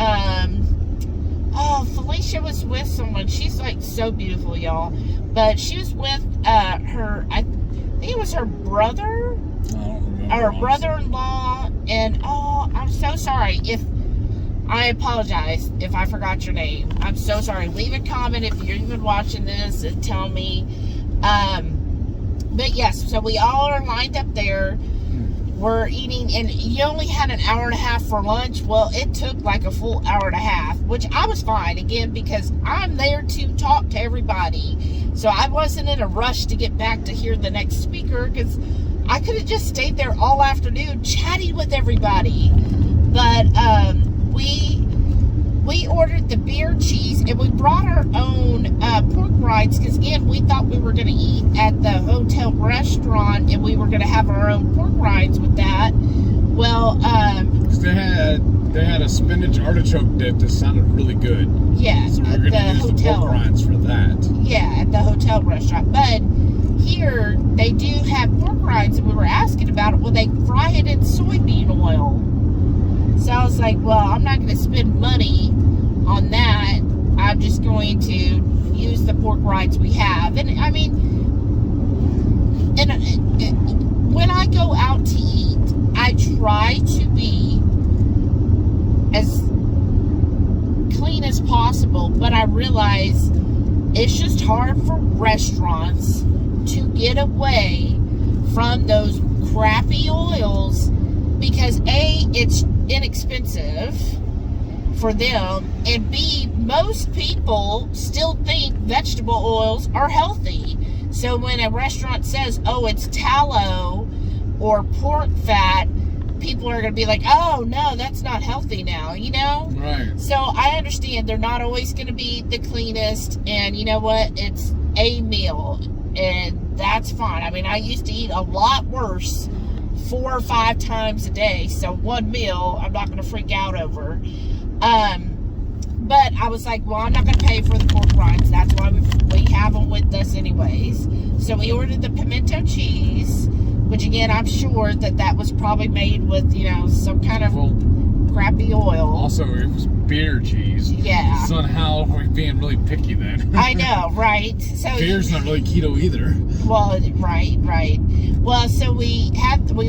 Felicia was with someone. She's like so beautiful, y'all. But she was with her, I think it was her brother. Our brother-in-law. And I'm so sorry I apologize if I forgot your name. I'm so sorry. Leave a comment if you're even watching this and tell me. But yes, so we all are lined up there. We're eating, and you only had an hour and a half for lunch. Well, it took like a full hour and a half, which I was fine, again, because I'm there to talk to everybody. So I wasn't in a rush to get back to hear the next speaker, because I could have just stayed there all afternoon chatting with everybody. But we ordered the beer cheese, and we brought our own pork rinds, because again, we thought we were going to eat at the hotel restaurant, and we were going to have our own pork rinds with that. Well, because they had a spinach artichoke dip that sounded really good. Yeah, so we're going to use the pork rinds for that. Yeah, at the hotel restaurant. But here they do have pork rinds, and we were asking about it. Well, they fry it in soybean oil. So I was like, well, I'm not going to spend money on that. I'm just going to use the pork rinds we have. And I mean, when I go out to eat, I try to be as clean as possible. But I realize it's just hard for restaurants to get away from those crappy oils because A, it's inexpensive for them, and B, most people still think vegetable oils are healthy. So when a restaurant says, oh, it's tallow or pork fat, people are going to be like, oh, no, that's not healthy now, you know? Right. So I understand they're not always going to be the cleanest, and you know what? It's a meal, and that's fine. I mean, I used to eat a lot worse 4 or 5 times a day, so one meal I'm not going to freak out over. But I was like, well, I'm not going to pay for the pork rinds. That's why we have them with us anyways. So we ordered the pimento cheese, which again, I'm sure that was probably made with, you know, some kind of crappy oil. Also, it was beer cheese. Yeah. Somehow we're being really picky then. I know, right? So beer's not really keto either. Well, right. Well, so we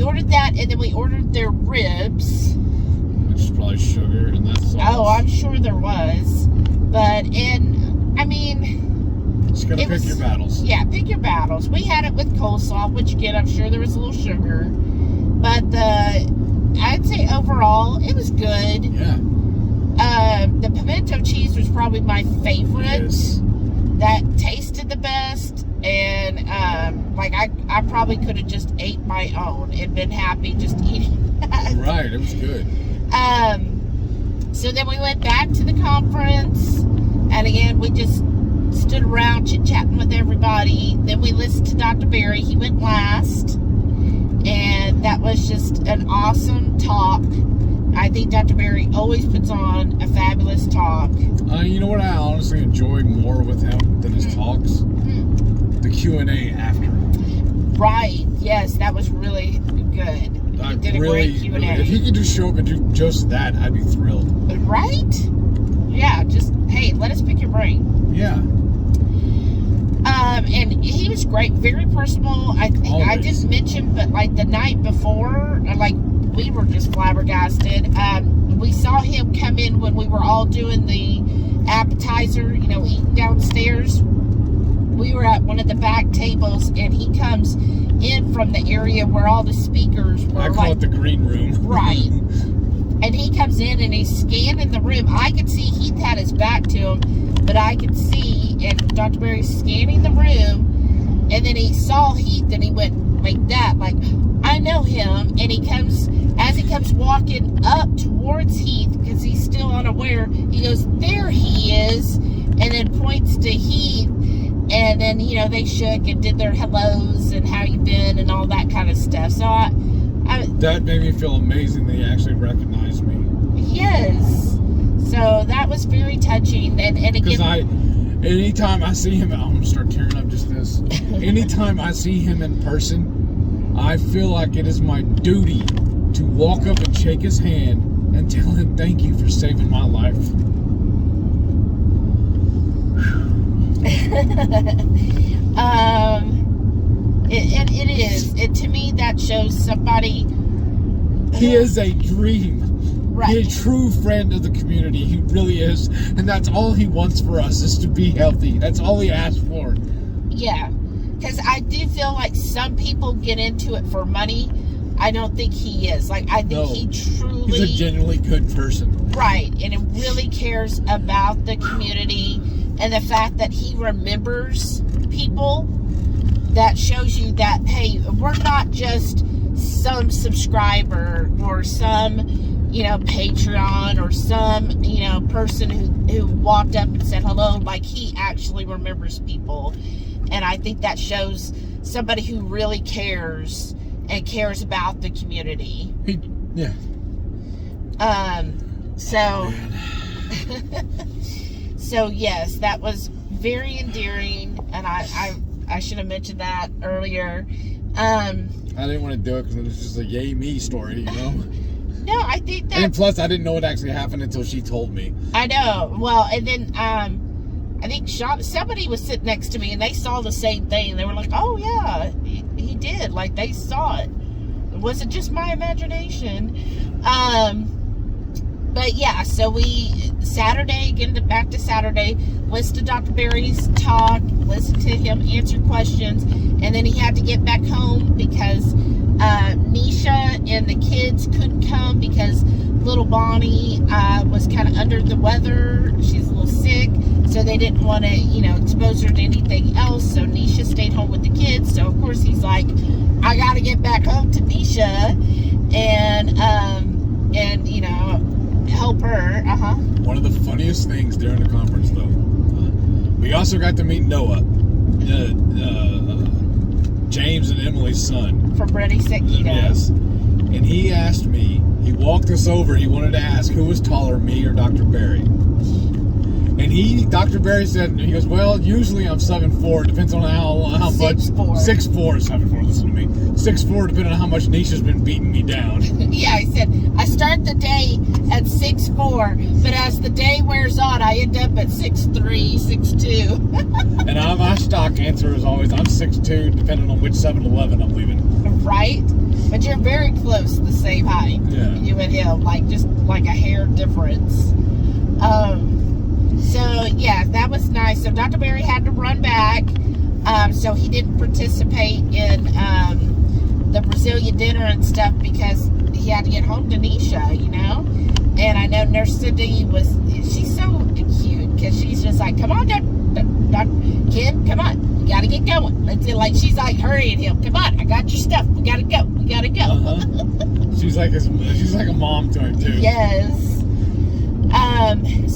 ordered that, and then we ordered their ribs. Which is probably sugar and that's sauce. Oh, I'm sure there was. But, and, I mean... Just gotta pick your battles. Yeah, pick your battles. We had it with coleslaw, which again, I'm sure there was a little sugar. But I'd say overall, it was good. Yeah. The pimento cheese was probably my favorite. Yes. That tasted the best. And, like, I probably could have just ate my own and been happy just eating that. Right, it was good. So then we went back to the conference, and again, we just stood around chit-chatting with everybody. Then we listened to Dr. Barry. He went last, and that was just an awesome talk. I think Dr. Barry always puts on a fabulous talk. You know what I honestly enjoy more with him than his talks? The Q&A after. Right, yes, that was really good. He did a great Q&A. If he could just show up and do just that, I'd be thrilled. Right? Yeah, just, hey, let us pick your brain. Yeah. And he was great, very personable. I didn't mention, but like the night before, like we were just flabbergasted. We saw him come in when we were all doing the appetizer, you know, eating downstairs. We were at one of the back tables, and he comes in from the area where all the speakers were. I call it the green room. Right. And he comes in and he's scanning the room. I could see Heath had his back to him, but I could see, and Dr. Barry's scanning the room, and then he saw Heath and he went like that, like, I know him. And he comes, as he comes walking up towards Heath, because he's still unaware, he goes, there he is, and then points to Heath. And then, you know, they shook and did their hellos and how you been and all that kind of stuff. So that made me feel amazing that he actually recognized me. Yes. So that was very touching. And again, because anytime I see him, I'm going to start tearing up just this. Anytime I see him in person, I feel like it is my duty to walk up and shake his hand and tell him thank you for saving my life. It is. To me, that shows somebody. He is a dream. Right. He's a true friend of the community. He really is. And that's all he wants for us, is to be healthy. That's all he asks for. Yeah. Because I do feel like some people get into it for money. I don't think he is. Like, I think he truly... He's a genuinely good person. Right. And he really cares about the community. And the fact that he remembers people, that shows you that, hey, we're not just some subscriber or some, you know, Patreon or some, you know, person who walked up and said hello. Like, he actually remembers people. And I think that shows somebody who really cares and cares about the community. Yeah. So... So yes, that was very endearing, and I should have mentioned that earlier. I didn't want to do it because it was just a yay me story, you know? No, I think that... And plus, I didn't know it actually happened until she told me. I know. Well, and then I think somebody was sitting next to me, and they saw the same thing. They were like, oh yeah, he did. Like, they saw it. It wasn't just my imagination. But yeah, so Saturday, getting back to Saturday, listened to Dr. Barry's talk, listen to him answer questions, and then he had to get back home because Nisha and the kids couldn't come because little Bonnie was kind of under the weather. She's a little sick, so they didn't want to, expose her to anything else. So Nisha stayed home with the kids. So of course he's like, I got to get back home to Nisha and help her. One of the funniest things during the conference, though, we also got to meet Noah, James and Emily's son. From Ready, Set, Keto. Yes. And he asked me, he walked us over, he wanted to ask who was taller, me or Dr. Barry. And Dr. Barry said, he goes, well, usually I'm 7'4", depends on how much. 6'4", 7'4", listen to me. 6'4", depending on how much Nisha's been beating me down. Yeah, he said, I start the day at 6'4", but as the day wears on, I end up at 6'3", 6'2". And my stock answer is always, I'm 6'2", depending on which 7-Eleven I'm leaving. Right? But you're very close, the same height. Yeah. You and him, just like a hair difference. So, yeah, that was nice. So, Dr. Barry had to run back. So, he didn't participate in the Brazilian dinner and stuff because he had to get home to Nisha, And I know Nurse Cindy she's so cute because she's just like, come on, Ken, come on. We got to get going. She's like hurrying him. Come on, I got your stuff. We got to go. We got to go. She's like a mom to him, too. Yes.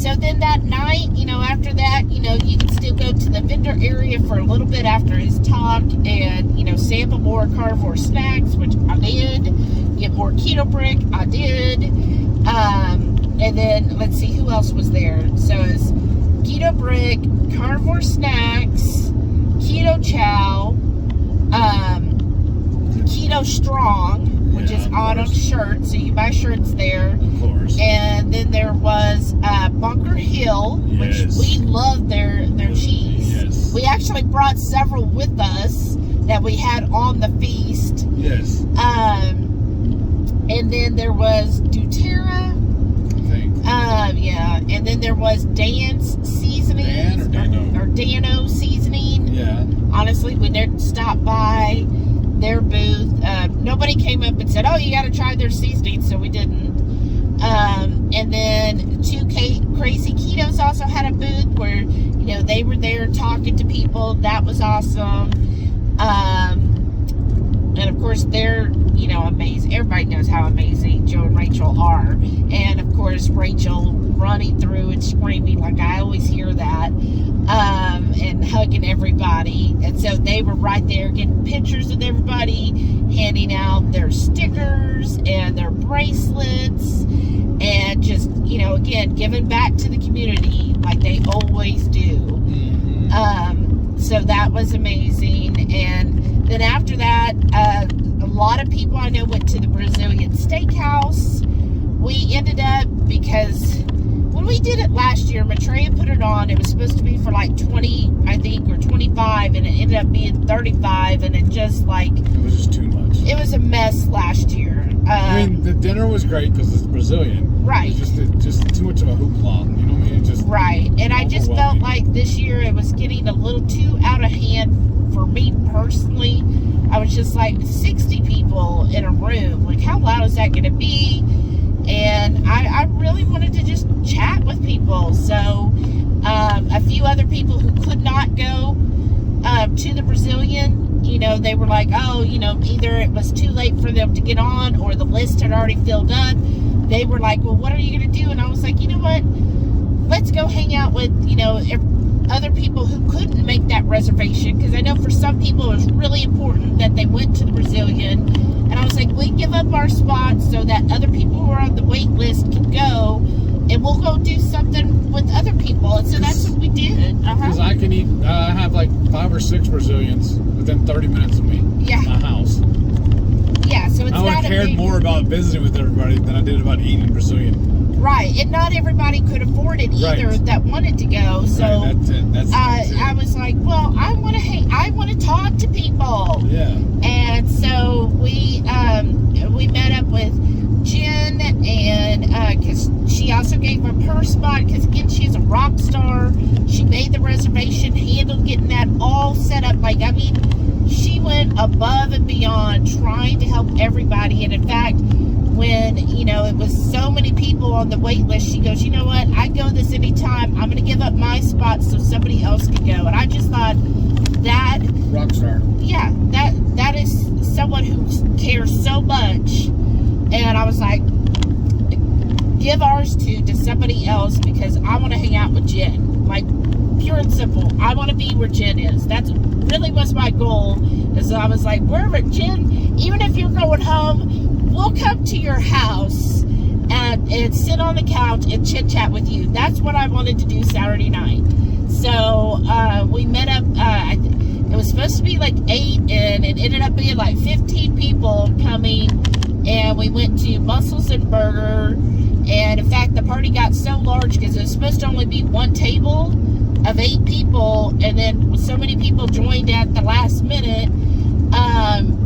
So then that night, after that, you can still go to the vendor area for a little bit after his talk and, sample more carnivore snacks, which I did. Get more keto brick, I did. And then, let's see, who else was there? So it's keto brick, carnivore snacks, Ketochow, Keto Strong, which is on a shirt, so you can buy shirts there. Of course. And then there was Bunker Hill, which we love their cheese. Yes. We actually brought several with us that we had on the feast. Yes. And then there was doTERRA. Yeah. And then there was Dan's seasoning. Dan or Dano? Or Dano seasoning. Yeah. Honestly, we didn't stop by their booth. Nobody came up and said, oh, you got to try their seasoning, so we didn't. And then Crazy Ketos also had a booth where, they were there talking to people. That was awesome. And of course, they're, amazing. Everybody knows how amazing Joe and Rachel are. And of course, Rachel running through and screaming, like I always hear that, and hugging everybody. And so they were right there getting pictures with everybody, handing out their stickers and their bracelets, and just, again, giving back to the community like they always do. So that was amazing. And then after that, a lot of people I know went to the Brazilian steakhouse. We ended up, because when we did it last year, Maitreya put it on. It was supposed to be for like 20, I think, or 25, and it ended up being 35, and it just it was just too much. It was a mess last year. The dinner was great because it's Brazilian. Right. It was just too much of a hoopla. You know what I mean? Right. And I just felt like this year it was getting a little too out of hand for me personally. I was just like 60 people in a room. Like, how loud is that going to be? And I really wanted to just chat with people. So a few other people who could not go to the Brazilian, they were like, oh, either it was too late for them to get on or the list had already filled up. They were like, well, what are you going to do? And I was like, you know what? Let's go hang out with, other people who couldn't make that reservation. Because I know for some people it was really important that they went to the Brazilian. And I was like, we give up our spots so that other people who are on the wait list can go. And we'll go do something with other people. And so that's what we did. Because I can have like 5 or 6 Brazilians within 30 minutes of me. Yeah. In my house. Yeah, so it's I would have cared more about visiting with everybody than I did about eating Brazilian. Right, and not everybody could afford it either that wanted to go. So right. That's it. I was like, well, I want to talk to people. Yeah. And so we met up with Jen, and because she also gave up her spot because, again, she's a rock star. She made the reservation, handled getting that all set up. Like, I mean, she went above and beyond trying to help everybody. And in fact, when, you know, it was so many people on the wait list, she goes, you know what, I go this anytime. I'm going to give up my spot so somebody else can go. And I just thought that... rock star. Yeah, that is someone who cares so much. And I was like, give ours to somebody else because I want to hang out with Jen. Like, pure and simple. I want to be where Jen is. That's really was my goal. Is I was like, wherever Jen, even if you're going home, we'll come to your house and sit on the couch and chit chat with you. That's what I wanted to do Saturday night. So we met up. It was supposed to be like 8, and it ended up being like 15 people coming. And we went to Mussels and Burger. And in fact, the party got so large because it was supposed to only be one table of 8 people, and then so many people joined at the last minute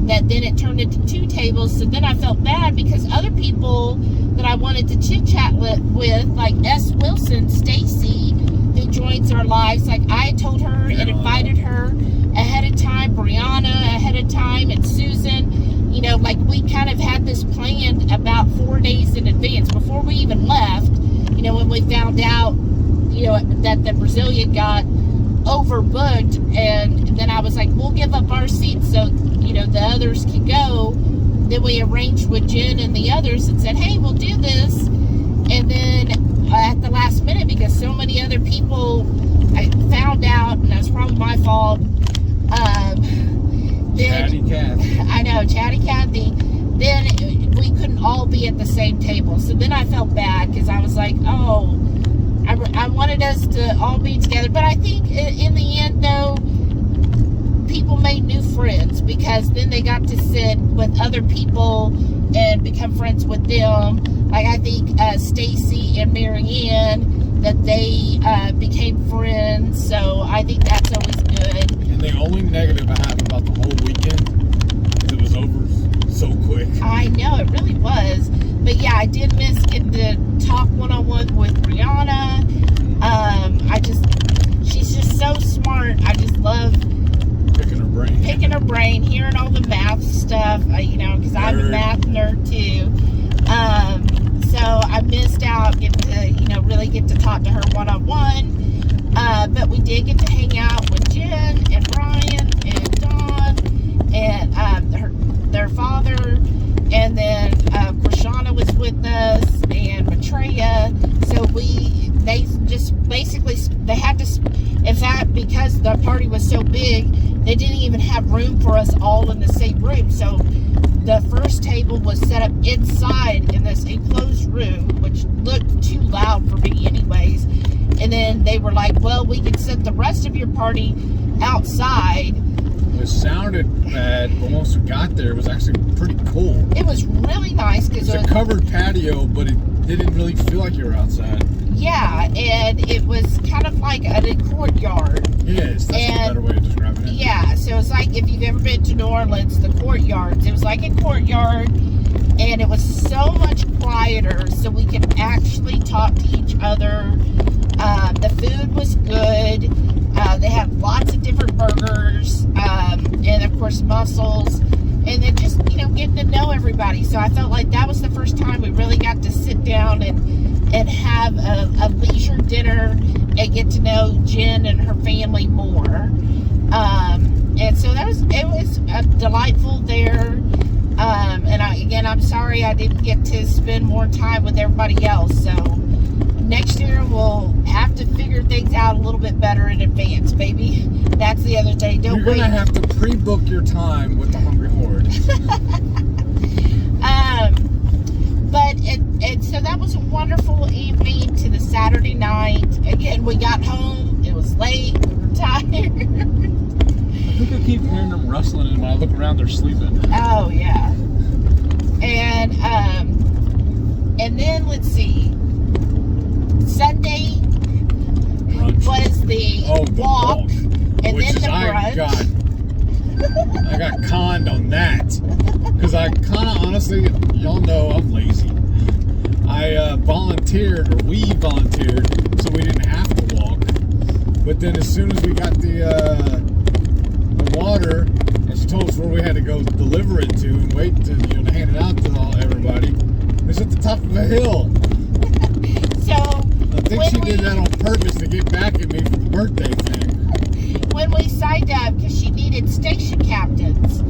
that then it turned into 2 tables. So then I felt bad because other people that I wanted to chit chat with, like S. Wilson, Stacy, who joins our lives, like I had told her and invited her ahead of time, Brianna ahead of time, and Susan. You know, like we kind of had this planned about 4 days in advance before we even left. You know, when we found out, you know, that the Brazilian got overbooked, and then I was like, we'll give up our seats so, you know, the others can go. Then we arranged with Jen and the others and said, hey, we'll do this. And then at the last minute, because so many other people, I found out, and that was probably my fault. Chatty Cathy. I know, Chatty Cathy. Then we couldn't all be at the same table. So then I felt bad because I was like, oh, I wanted us to all be together. But I think in the end, though, people made new friends because then they got to sit with other people and become friends with them. Like I think Stacy and Marianne, that they became friends. So I think that's always good. And the only negative I have about the whole weekend is it was over so quick. I know, it really was. But yeah, I did miss getting to talk one-on-one with Brianna. She's just so smart. I just love picking her brain, hearing all the math stuff, you know, because I'm a math nerd too. So I missed out getting to, you know, really get to talk to her one-on-one. But we did get to hang out with Jen and Brian and Dawn and their father. And then Krishana was with us and Maitreya. So they just basically, they had to, in fact, because the party was so big, they didn't even have room for us all in the same room. So the first table was set up inside in this enclosed room, which looked too loud for me anyways. And then they were like, well, we can set the rest of your party outside. It sounded bad, but once we got there, it was actually pretty cool. It was really nice because it's a covered patio, but it didn't really feel like you were outside. Yeah, and it was kind of like a courtyard. Yes, that's a better way of describing it. Yeah, so it's like if you've ever been to New Orleans, the courtyards. It was like a courtyard, and it was so much quieter, so we could actually talk to each other. The food was good. They had lots of different burgers, and of course mussels, and then just, you know, getting to know everybody. So I felt like that was the first time we really got to sit down and have a leisure dinner and get to know Jen and her family more. And so it was delightful there. And I'm sorry I didn't get to spend more time with everybody else. So next year we'll have to figure things out a little bit better in advance, baby. That's the other thing. You're going to have to pre-book your time with the HungryHorde. But so that was a wonderful evening to the Saturday night. Again, we got home. It was late. We were tired. I think I keep hearing them rustling, and when I look around, they're sleeping. Oh, yeah. And then, let's see. Sunday Brunch. Was the walk, and then the brunch. I got conned on that. Because I kind of, honestly, y'all know I'm lazy. I volunteered volunteered, or we volunteered, so we didn't have to walk. But then as soon as we got the water, and she told us where we had to go deliver it to and wait to, you know, to hand it out to everybody, it was at the top of a hill. So I think she did that on purpose to get back at me for the birthday thing. When we signed up, because she needed station captains,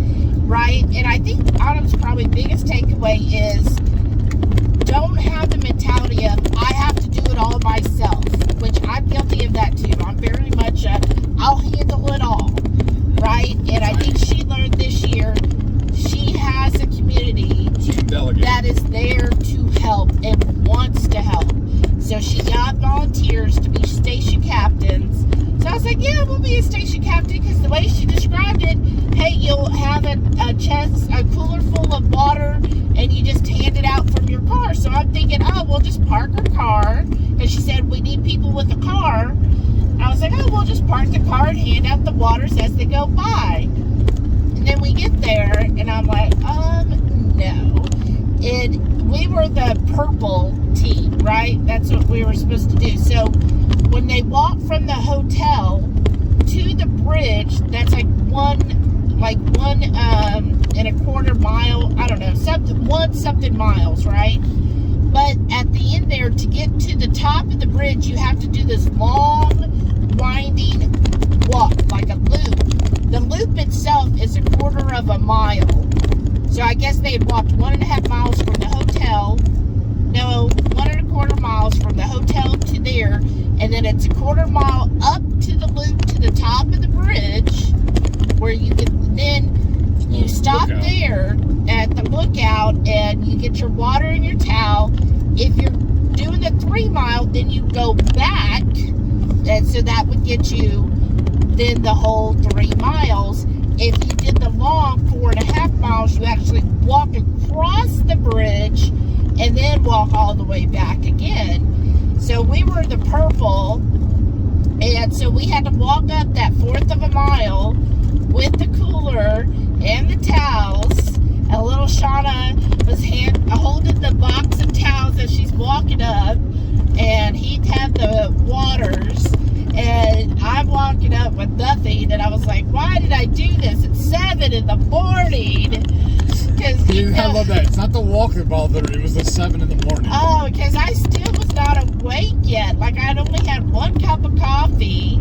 right? And I think Autumn's probably biggest takeaway is don't have the mentality of I have to do it all myself, which I'm guilty of that too. I'm very much I'll handle it all, right? And I think she learned this year she has a community that is there to help and wants to help. So she got volunteers to be station captains. So I was like, yeah, we'll be a station captain, because the way she described it, hey, you'll have a cooler full of water, and you just hand it out from your car. So I'm thinking, oh, we'll just park our car, because she said we need people with a car. I was like, oh, we'll just park the car and hand out the waters as they go by. And then we get there, and I'm like, no. And we were the purple team, right? That's what we were supposed to do. So when they walk from the hotel to the bridge, that's like one and a quarter mile, I don't know, something miles, right? But at the end there, to get to the top of the bridge, you have to do this long, winding walk, like a loop. The loop itself is a quarter of a mile. So I guess they had walked 1.5 miles from the hotel. No, 1.25 miles from the hotel to there. And then it's a quarter mile up to the loop to the top of the bridge, where you can then you stop there at the lookout and you get your water and your towel. If you're doing the 3 mile, then you go back, and so that would get you then the whole 3 miles. If you did the long 4.5 miles, you actually walk across the bridge and then walk all the way back again. So we were the purple, and so we had to walk up that 1/4 of a mile with the cooler and the towels. And little Shauna was holding the box of towels as she's walking up, and he'd have the waters, and I'm walking up with nothing, and I was like, why did I do this? It's 7 in the morning. I love that. It's not the walk that bothered her, it was the 7 in the morning. Oh, because I still was not awake yet. Like, I'd only had 1 cup of coffee.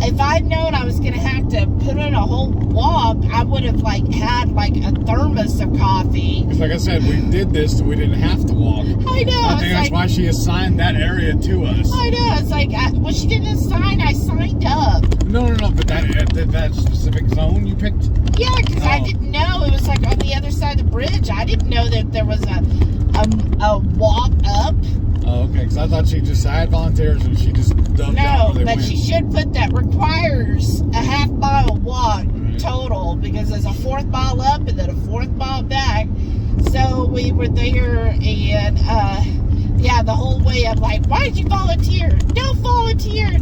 If I'd known I was going to have to put in a whole walk, I would have, had, a thermos of coffee. Because, like I said, we did this so we didn't have to walk. I know. I think that's why she assigned that area to us. I know. It's like, well, she didn't assign, I signed up. No, but that specific zone you picked? Yeah, because I didn't know. It was, on the other side of the bridge. I didn't know that there was a walk up. Oh, okay, because I thought she just had volunteers and she just dumped out where they went. But she should put that requires a 1/2 mile walk total, because there's a 4th mile up and then a 4th mile back. So we were there, and the whole way I'm like, why did you volunteer? Don't volunteer.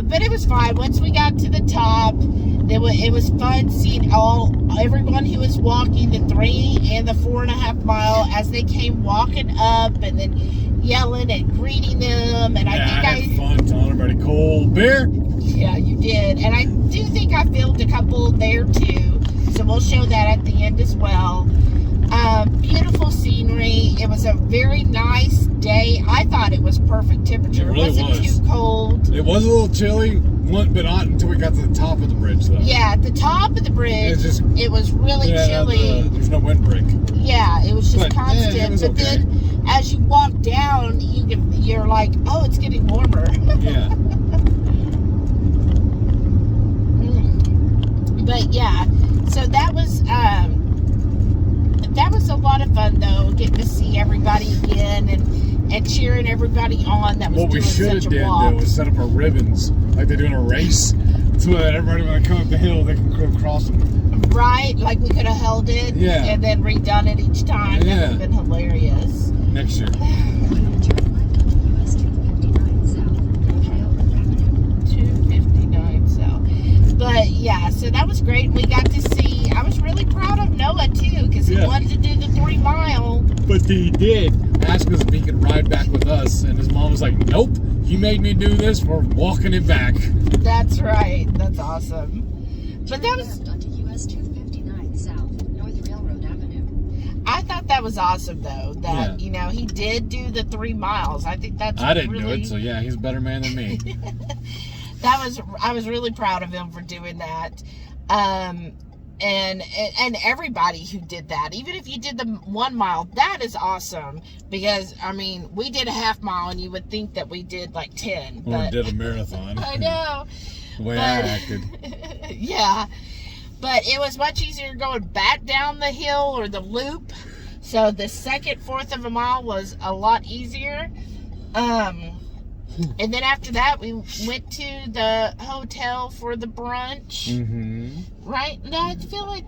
But it was fine. Once we got to the top, it was fun seeing everyone who was walking the 3 and the 4.5 mile as they came walking up, and then yelling and greeting them. And I had fun telling everybody, cold beer. Yeah, you did. And I do think I filmed a couple there too, so we'll show that at the end as well. Beautiful scenery. It was a very nice day. I thought it was perfect temperature. It really wasn't too cold. It was a little chilly, but not until we got to the top of the bridge, though. Yeah, at the top of the bridge, it was really chilly. There's no windbreak. Yeah, it was just constant. Yeah, it was but then, as you walk down, you're like, oh, it's getting warmer. Yeah. But yeah, so that was a lot of fun, though, getting to see everybody again and cheering everybody on that was doing such a walk. What we should have did, though, was set up our ribbons like they do in a race, so that everybody, when they come up the hill, they can go across them. Right, like we could have held it and then redone it each time. Yeah. That would have been hilarious. Next year. 259 South. But yeah, so that was great. We got to see, I was really proud of Noah too, because he wanted to do the 3 miles. But he did ask us if he could ride back with us, and his mom was like, nope, he made me do this, we're walking it back. That's right. That's awesome. But that was onto US 259 South, North Railroad Avenue. I thought that was awesome, though, that, you know, he did do the 3 miles. I think that's I didn't do it, so yeah, he's a better man than me. I was really proud of him for doing that. And everybody who did that, even if you did the 1 mile, that is awesome. Because, I mean, we did a half mile, and you would think that we did like 10. Or did a marathon. I know. The way I acted. Yeah. But it was much easier going back down the hill or the loop. So the second fourth of a mile was a lot easier. And then after that, we went to the hotel for the brunch. Right? No, I feel like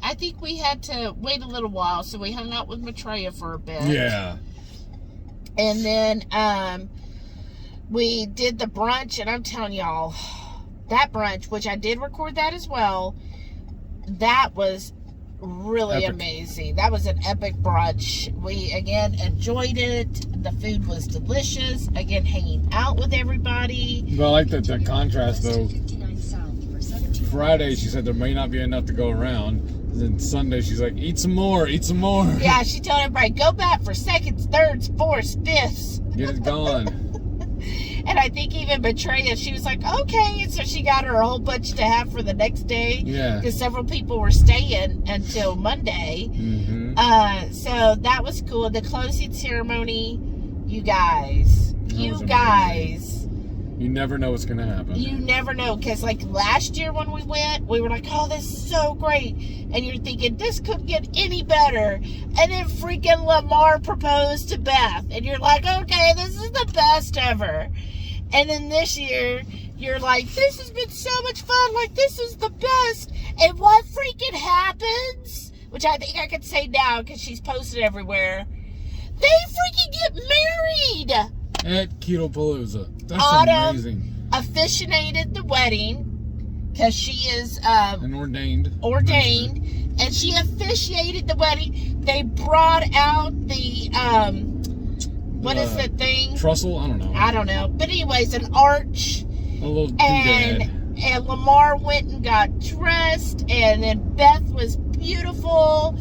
I think we had to wait a little while, so we hung out with Maitreya for a bit. Yeah. And then we did the brunch, and I'm telling y'all, that brunch, which I did record that as well, that was really amazing. That was an epic brunch. We, again, enjoyed it. The food was delicious. Again, hanging out with everybody. But I like the contrast, though. Friday, she said there may not be enough to go around. Then Sunday, she's like, eat some more, eat some more. Yeah, she told everybody, go back for seconds, thirds, fourths, fifths. Get it going. And I think even Maitreya, she was like, okay. And so she got her a whole bunch to have for the next day. Yeah. Because several people were staying until Monday. So that was cool. The closing ceremony, you guys. You never know what's going to happen. You never know. Because like last year when we went, we were like, oh, this is so great. And you're thinking, this couldn't get any better. And then freaking Lamar proposed to Beth. And you're like, okay, this is the best ever. And then this year, you're like, this has been so much fun. Like, this is the best. And what freaking happens? Which I think I could say now because she's posted everywhere. They freaking get married. At Keto Palooza. That's amazing. Officiated the wedding because she is ordained, and she officiated the wedding. They brought out the what is that thing? Trussel? I don't know. But anyways, an arch. A little and Lamar went and got dressed, and then Beth was beautiful,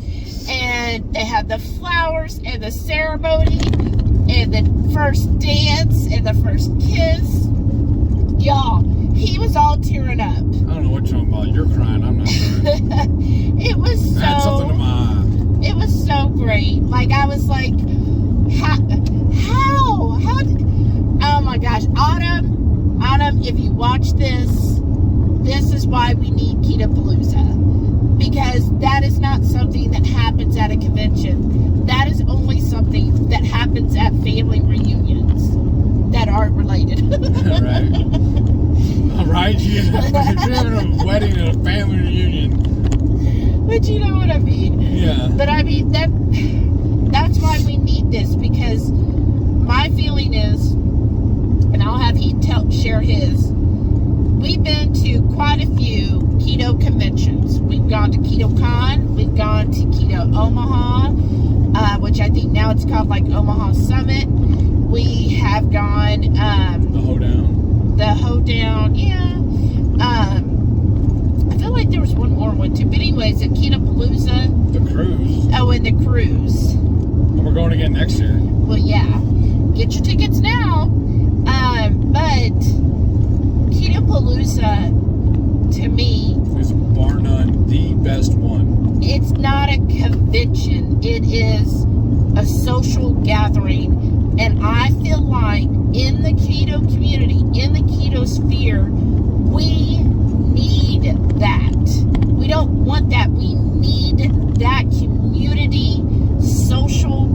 and they had the flowers and the ceremony. And the first dance and the first kiss. Y'all, he was all tearing up. I don't know what you're talking about. You're crying. I'm not crying. It was so... Add something to my eye. It was so great. Like, I was like, how? Oh my gosh. Autumn, if you watch this is why we need Keto Palooza. Because that is not something that happens at a convention. That is only something that happens at family reunions that aren't related. Right. All right. You're having a wedding and a family reunion. But you know what I mean. Yeah. But I mean, that's why we need this. Because my feeling is, and I'll have Heath share his, we've been to quite a few keto conventions. We've gone to Keto Con. We've gone to Keto Omaha, which I think now it's called like Omaha Summit. We have gone the hoedown, yeah. I feel like there was one more one too. But anyways, at Keto Palooza, the cruise. Oh, and the cruise. And we're going again next year. Well, yeah. Get your tickets now. But Keto Palooza, to me, is bar none the best one. It's not a convention. It is a social gathering. And I feel like in the keto community, in the keto sphere, we need that. We don't want that. We need that community social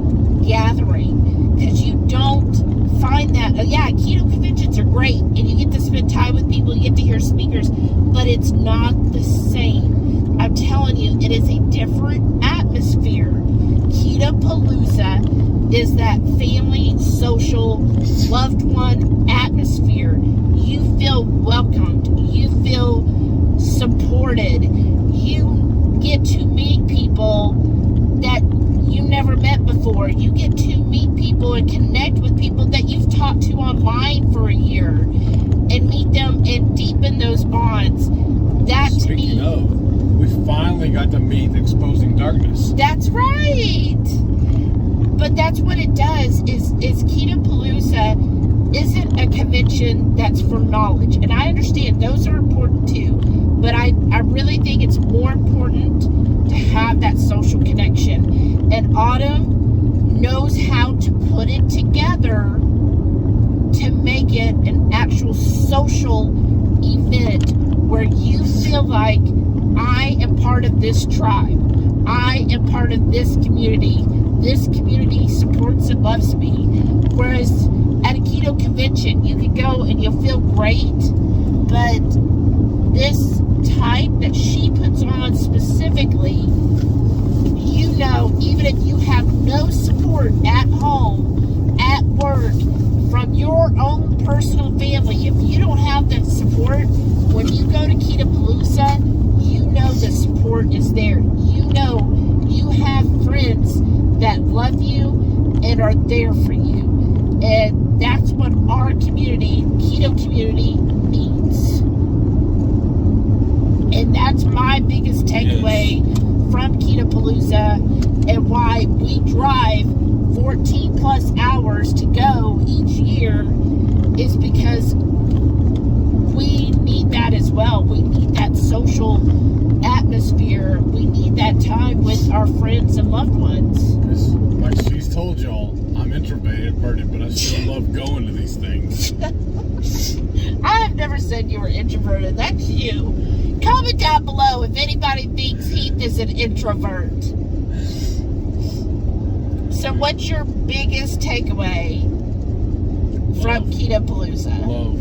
gathering. Because you don't find that. Yeah, keto conventions are great. And you get to spend time with people. You get to hear speakers. But it's not the same. I'm telling you, it is a different atmosphere. Keto Palooza is that family, social, loved one atmosphere. You feel welcomed. You feel supported. You get to meet people that you never met before. where you get to meet people and connect with people that you've talked to online for a year and meet them and deepen those bonds. That to me, speaking of, we finally got to meet Exposing Darkness. That's right. But that's what it does is Keto Palooza isn't a convention that's for knowledge. And I understand those are important too. But I really think it's more important to have that social connection. And Autumn knows how to put it together to make it an actual social event where you feel like I am part of this tribe. I am part of this community. This community supports and loves me. Whereas at a keto convention, you can go and you'll feel great, but this type that she puts on specifically, you know, even if you have no support at home, at work, from your own personal family, if you don't have that support, when you go to Keto Palooza, you know the support is there. You know you have friends that love you and are there for you. And that's what our community, keto community, needs. And that's my biggest takeaway from Keto Palooza, and why we drive 14 plus hours to go each year is because we need that as well. We need that social atmosphere. We need that time with our friends and loved ones. Like she's told y'all, I'm introverted, but I still love going to these things. I have never said you were introverted. That's you. Comment down below if anybody thinks Heath is an introvert. So what's your biggest takeaway from Keto Palooza? Love.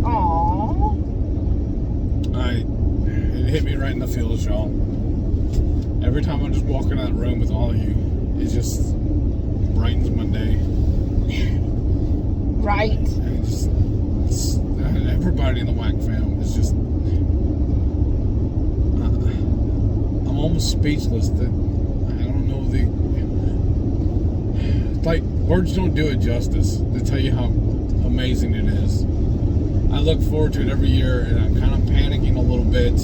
Aww. It hit me right in the feels, y'all. Every time I'm just walking in that room with all of you, it just brightens my day. Right. It's everybody in the WAC fam is just... I'm almost speechless that I don't know the... Like, words don't do it justice to tell you how amazing it is. I look forward to it every year, and I'm kind of panicking a little bit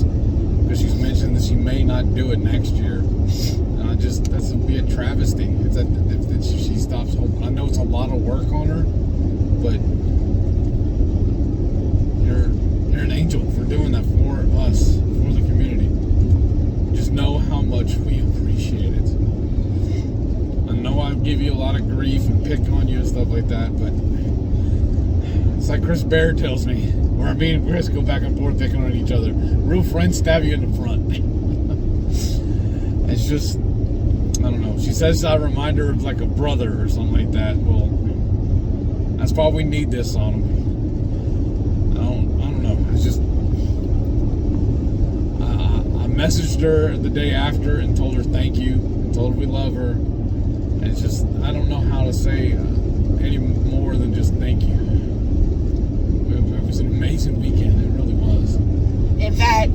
because she's mentioned that she may not do it next year. And that's would be a travesty if she stops hoping. I know it's a lot of work on her, but you're an angel for doing that for us, for the community. Just know how much we appreciate it. I know I give you a lot of grief and pick on you and stuff like that, but it's like Chris Bear tells me, where me and Chris go back and forth picking on each other. Real friends stab you in the front. It's just, I don't know. She says I remind her of like a brother or something like that. Well, that's why we need this on him. I don't know. It's just, I messaged her the day after and told her thank you, and told her we love her. And it's just, I don't know how to say any more than just thank you. It was an amazing weekend. It really was. In fact,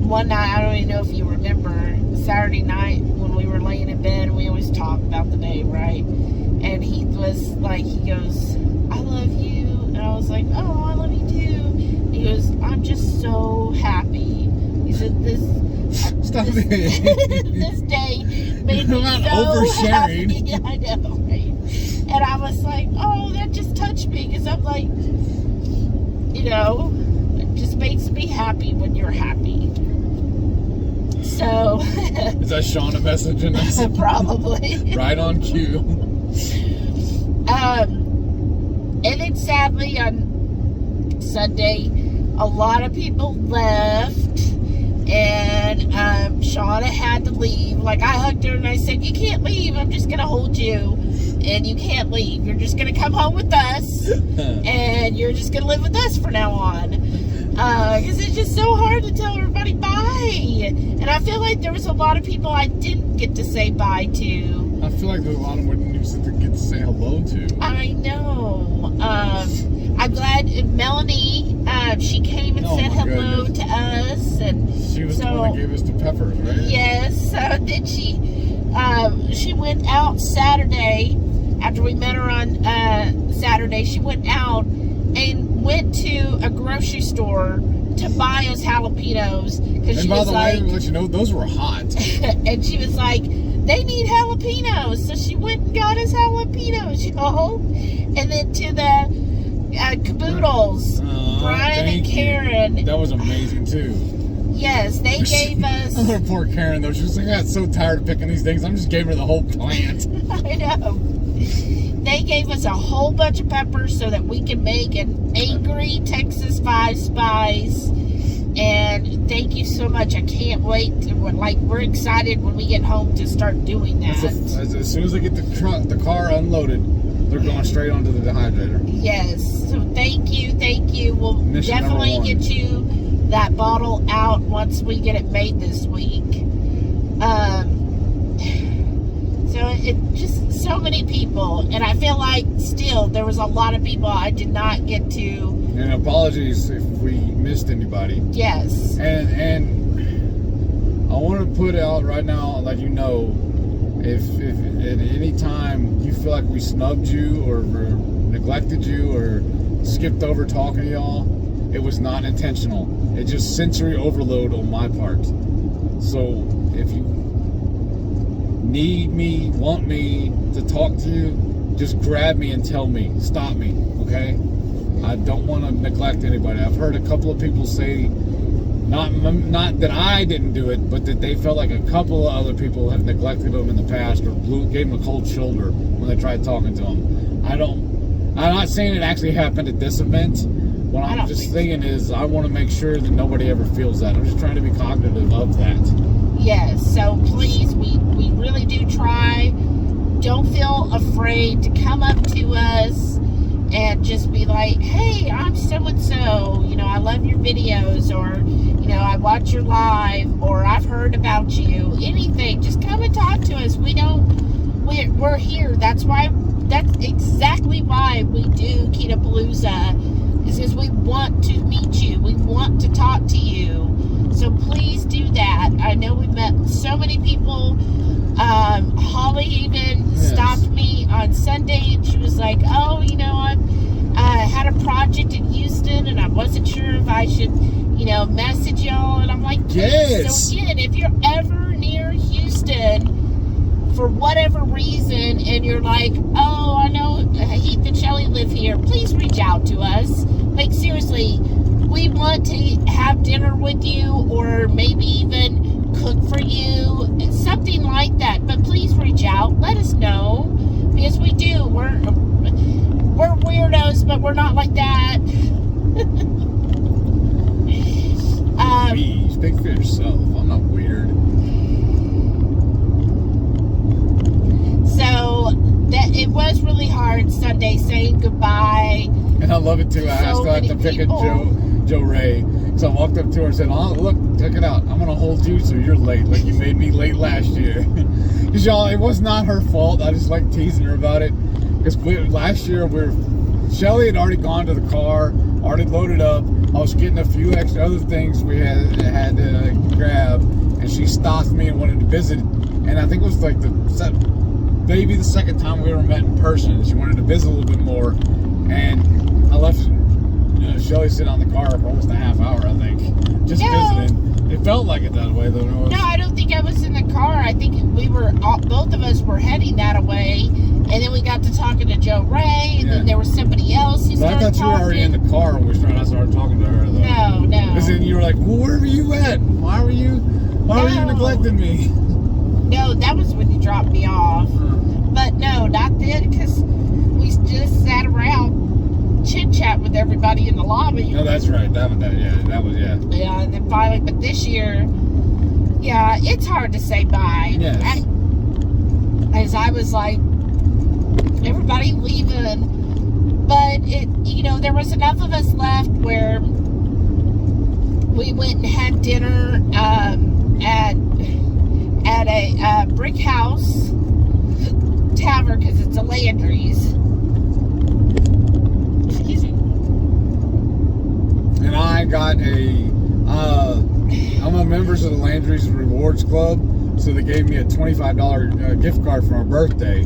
one night, I don't even know if you remember, Saturday night when we were laying in bed, we always talk about the day, right? And he was like, he goes, I love you. And I was like, oh, I love you too. And he goes, I'm just so happy. He said, this day made me so oversharing. happy. I know, right? And I was like, oh, that just touched me, because I'm like, you know, it just makes me happy when you're happy. So is that Shauna messaging us? Probably. Right on cue. And then sadly on Sunday, a lot of people left, and Shauna had to leave. Like, I hugged her and I said, you can't leave, I'm just gonna hold you, and you can't leave, you're just gonna come home with us and you're just gonna live with us from now on, because it's just so hard to tell everybody bye. And I feel like there was a lot of people I didn't get to say bye to. I feel like there's a lot of women you get to say hello to. I know. I'm glad Melanie, she came and said hello to us, and she was the one that gave us the peppers, right? Yes. Then she she went out Saturday, after we met her on Saturday, she went out and went to a grocery store to buy us jalapenos. And by the way, let you know, those were hot. And she was like, they need jalapenos. So she went and got us jalapenos, And then to the caboodles, Brian and Karen. That was amazing, too. Yes, they gave us... Poor Karen, though. She was like, I got so tired of picking these things. I'm just giving her the whole plant. I know. They gave us a whole bunch of peppers so that we could make an angry Texas 5 Spice. And thank you so much. I can't wait. We're excited when we get home to start doing that. As soon as they get the car unloaded, they're going straight onto the dehydrator. Yes. So thank you. We'll definitely get you that bottle out once we get it made this week. So it just so many people, and I feel like still there was a lot of people I did not get to. And apologies if we missed anybody. Yes. And I want to put out right now, let you know, if at any time you feel like we snubbed you or neglected you or skipped over talking to y'all, it was not intentional. It's just sensory overload on my part. So if you need me, want me to talk to you, just grab me and tell me. Stop me, okay? I don't want to neglect anybody. I've heard a couple of people say, not that I didn't do it, but that they felt like a couple of other people have neglected them in the past or gave them a cold shoulder when they tried talking to them. I'm not saying it actually happened at this event. What I'm just thinking is I want to make sure that nobody ever feels that. I'm just trying to be cognitive of that. Yes, so please, we really do try. Don't feel afraid to come up to us and just be like, hey, I'm so-and-so, I love your videos, or, I watch your live, or I've heard about you, anything. Just come and talk to us. We're here. That's exactly why we do Keto Palooza, is because we want to meet you. We want to talk to you. So please do that. I know we've met so many people. Holly even stopped me on Sunday and she was like, oh, I had a project in Houston and I wasn't sure if I should, message y'all. And I'm like, yes. So again, if you're ever near Houston for whatever reason and you're like, oh, I know Heath and Shelly live here, please reach out to us. Like, seriously, we want to have dinner with you or maybe even cook for you, something like that. But please reach out. Let us know, because we do. We're weirdos, but we're not like that. Please, speak for yourself. I'm not weird. So it was really hard Sunday saying goodbye. And I love it too. I still have to pick at Joe Ray. So I walked up to her and said, oh, look, check it out. I'm going to hold you so you're late, like you made me late last year. Because y'all, it was not her fault. I just like teasing her about it. Because last year, Shelly had already gone to the car, already loaded up. I was getting a few extra other things we had to grab. And she stopped me and wanted to visit. And I think it was like maybe the second time we ever met in person. She wanted to visit a little bit more. And I left Shelly sitting on the car for almost a half hour, I think. Just visiting. It felt like it that way, though. No, I don't think I was in the car. I think both of us were heading that way. And then we got to talking to Joe Ray. And then there was somebody else who started talking. I thought you were already in the car when I started talking to her, though. No. Because then you were like, well, where were you at? Why were you neglecting me? No, that was when you dropped me off. But no, not then, because we just sat around chit-chat with everybody in the lobby. No, that's right. That was. Yeah, and then finally, but this year, it's hard to say bye. Yes. As I was like, everybody leaving, but there was enough of us left where we went and had dinner at a brick house tavern, because it's a Landry's. Excuse me. And I got I'm a member of the Landry's Rewards Club, so So they gave me a $25 gift card for my birthday.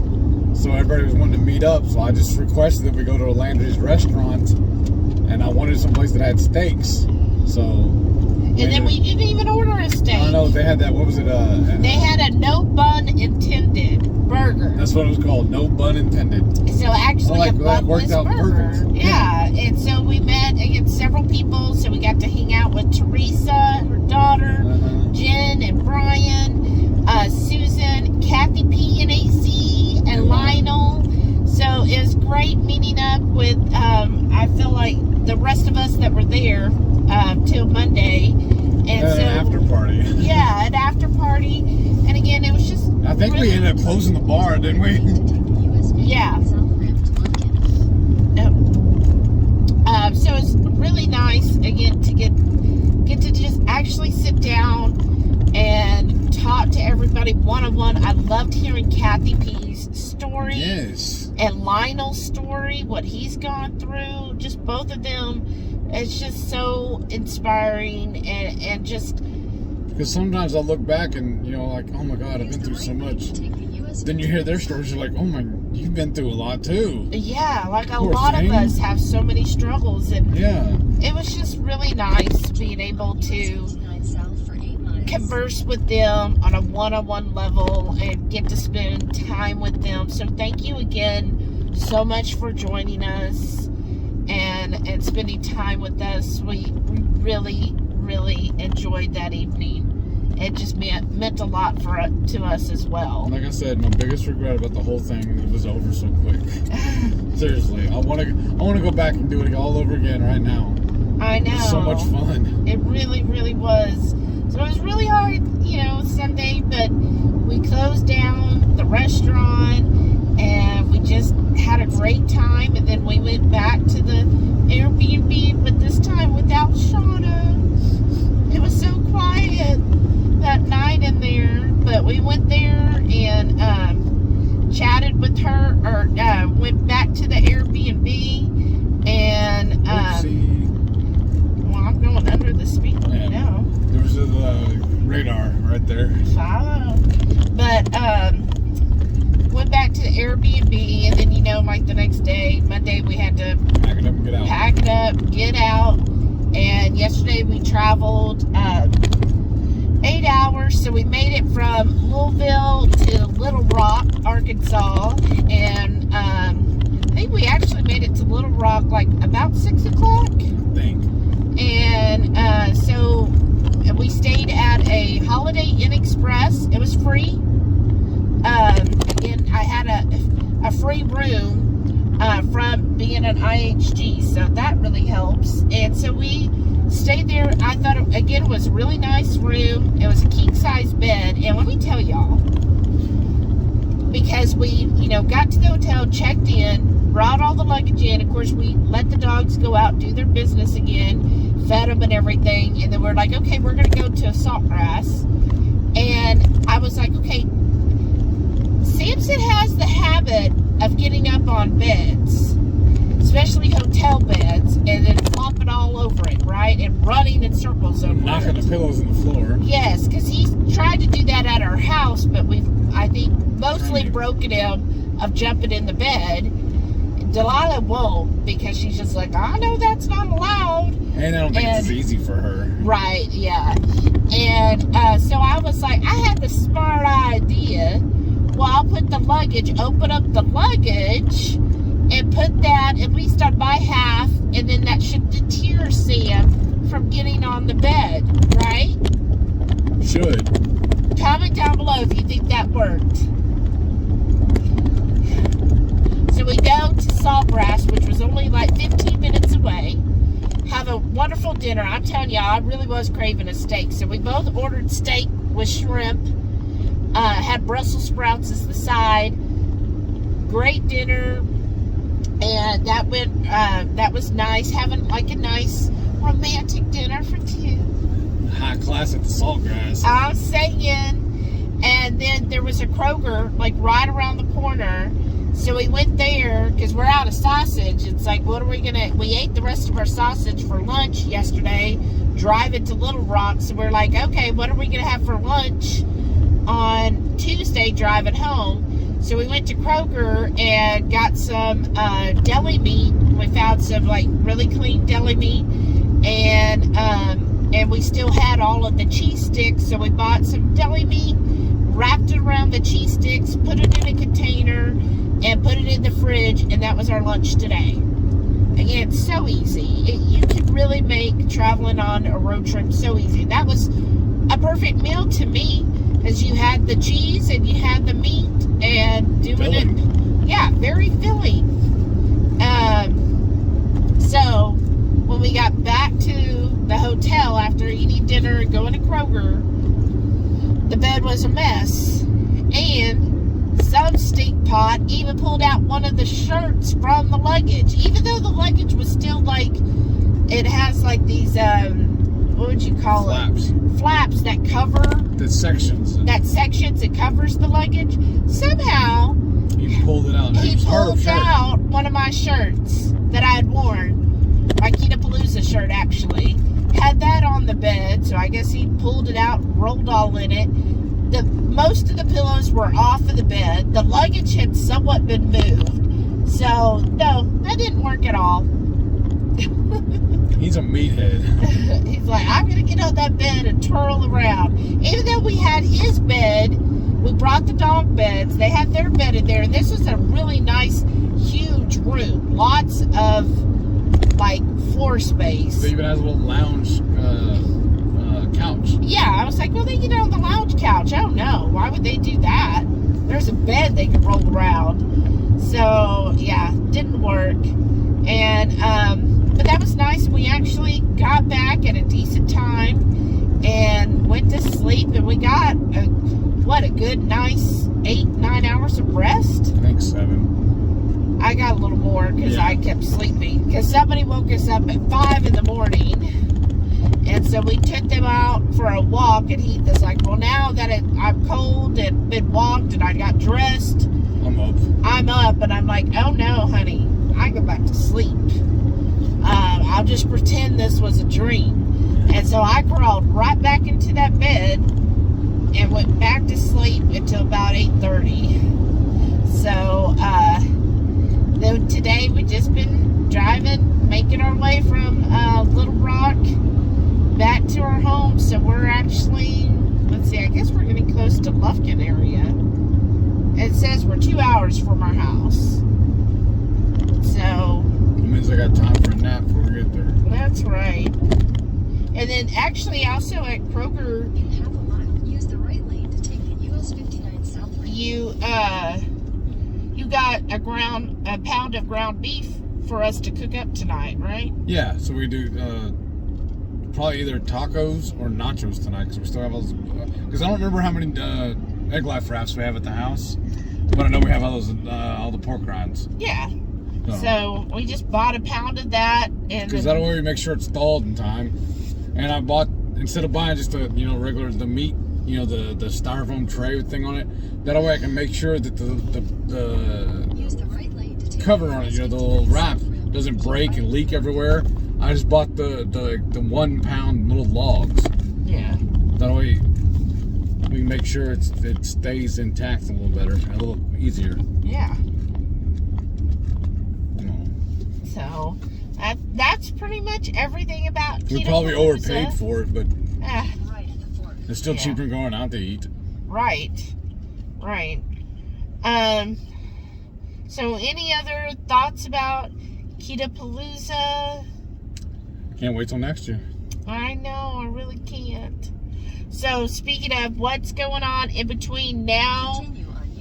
So everybody was wanting to meet up. So I just requested that we go to a Landry's restaurant, and I wanted someplace that had steaks. So. And then we didn't even order a steak. I know they had that. What was it? They had a no bun intended burger. That's what it was called. No bun intended. So actually, a bunless burger. Perfect. Yeah. And so we met against several people. So we got to hang out with Teresa, her daughter, Jen and Brian, Susan, Kathy P and AC, and Lionel. So it was great meeting up with. I feel like the rest of us that were there till Monday. And so, an after party. Yeah, an after party. And again, it was just. I think we ended up closing the bar, didn't we? Yeah. So it's really nice again to get to just actually sit down and talk to everybody one-on-one. I loved hearing Kathy P's story. Yes. And Lionel's story, what he's gone through. Just both of them. It's just so inspiring and just. Because sometimes I look back and, like, oh my God, I've been through so much. Then you hear their stories, you're like, oh my, you've been through a lot too. Yeah, like a lot of us have so many struggles. And yeah. It was just really nice being able to converse with them on a one-on-one level and get to spend time with them. So thank you again so much for joining us and spending time with us. We really, really enjoyed that evening. It just meant a lot to us as well. Like I said, my biggest regret about the whole thing is it was over so quick. Seriously, I want to go back and do it all over again right now. I know. It was so much fun. It really, really was. So it was really hard, Sunday, but we closed down the restaurant and we just had a great time. And then we went back to the Airbnb, but this time without Shauna. It was so quiet that night in there, but we went there and chatted with her, or went back to the Airbnb, and well, I'm going under the speaker now. There was a radar right there. Follow. But went back to the Airbnb, and then like the next day, Monday, we had to pack it up and get out. Pack it up, get out, and yesterday we traveled 8 hours, so we made it from Louisville to Little Rock, Arkansas, and I think we actually made it to Little Rock like about 6 o'clock. I think. And so we stayed at a Holiday Inn Express. It was free. Again, I had a free room from being an IHG, so that really helps. And so we stayed there. I thought, it was a really nice room. It was a king-size bed. And let me tell y'all, because we, got to the hotel, checked in, brought all the luggage in. Of course, we let the dogs go out, do their business again, fed them and everything. And then we're like, okay, we're going to go to Saltgrass. And I was like, okay, Samson has the habit of getting up on beds, especially hotel beds, and then flopping all over it, right? And running in circles over knocking the pillows on the floor. Yes, because he's tried to do that at our house, but we've, I think, mostly broken him of jumping in the bed. Delilah won't, because she's just like, I know that's not allowed. And I don't think it's easy for her. Right, yeah. And so I was like, I had the smart idea. Well, I'll put the luggage, open up the luggage, and put that at least on my half, and then that should deter Sam from getting on the bed, right? Should. Comment down below if you think that worked. So we go to Saltgrass, which was only like 15 minutes away, have a wonderful dinner. I'm telling y'all, I really was craving a steak. So we both ordered steak with shrimp, had Brussels sprouts as the side. Great dinner. And that went, that was nice, having like a nice romantic dinner for two. High class at the Saltgrass. I'm saying. And then there was a Kroger, like right around the corner. So we went there, because we're out of sausage. It's like, what are we gonna, we ate the rest of our sausage for lunch yesterday, driving to Little Rock. So we're like, okay, what are we gonna have for lunch? on Tuesday driving home. So we went to Kroger and got some deli meat. We found some like really clean deli meat, and we still had all of the cheese sticks. So we bought some deli meat, wrapped it around the cheese sticks, put it in a container, and put it in the fridge, and that was our lunch today. Again, so easy. You could really make traveling on a road trip so easy. That was a perfect meal to me, as you had the cheese and you had the meat and doing it. Yeah, very filling. So when we got back to the hotel after eating dinner and going to Kroger, the bed was a mess, and some stink pot even pulled out one of the shirts from the luggage, even though the luggage was still like, it has like these what would you call it? Flaps that cover the sections. That covers the luggage. Somehow he pulled it out. He pulled out one of my shirts that I had worn, my Keto Palooza shirt actually. Had that on the bed, so I guess he pulled it out, rolled all in it. Most of the pillows were off of the bed. The luggage had somewhat been moved. So, no, that didn't work at all. He's a meathead. He's like, I'm going to get on that bed and twirl around. Even though we had his bed, we brought the dog beds. They had their bed in there. And this was a really nice, huge room. Lots of, like, floor space. It even has a little lounge couch. Yeah, I was like, well, they get on the lounge couch. Oh, no. Why would they do that? There's a bed they could roll around. So, yeah, didn't work. And, but that was nice. We actually got back at a decent time and went to sleep, and we got a good nice 8-9 hours of rest. I think 7. I got a little more because I kept sleeping, because somebody woke us up at 5 in the morning, and so we took them out for a walk, and Heath is like, well, now that I'm cold and been walked and I got dressed, I'm up, and I'm like, oh no, honey, I go back to sleep. I'll just pretend this was a dream. And so I crawled right back into that bed and went back to sleep until about 8:30. So then today we just been driving, making our way from Little Rock back to our home. So we're actually, let's see, I guess we're getting close to Lufkin area. It says we're 2 hours from our house. So it means I got time for a nap before we get there. That's right. And then actually also at Kroger, in half a mile, use the right lane to take the US 59 South Lane. You got a pound of ground beef for us to cook up tonight, right? Yeah, so we do probably either tacos or nachos tonight, because we still have all those. Because I don't remember how many egg life wraps we have at the house, but I know we have all those all the pork rinds. Yeah. So we just bought a pound of that, and because that way we make sure it's thawed in time. And I bought, instead of buying just a regular the meat, the styrofoam tray thing on it, that way I can make sure that the right lane to take cover on it, the little wrap doesn't break and leak everywhere. I just bought the 1 pound little logs. Yeah. That way we can make sure it stays intact a little better, a little easier. Yeah. So that's pretty much everything about Keto. We probably overpaid for it, but it's still cheaper than going out to eat. Right. So any other thoughts about Keto Palooza? Can't wait till next year. I know, I really can't. So speaking of what's going on in between now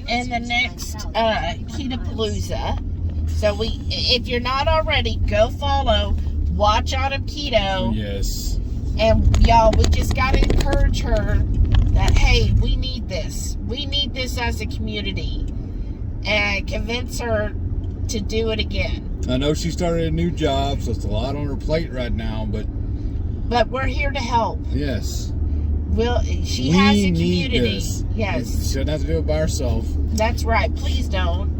and the next Keto Palooza. So if you're not already, go follow Watch On Him Keto. Yes. And y'all, we just got to encourage her that, hey, we need this. We need this as a community. And convince her to do it again. I know she started a new job, so it's a lot on her plate right now, but we're here to help. Yes. She has a community. This. Yes. She shouldn't have to do it by herself. That's right. Please don't.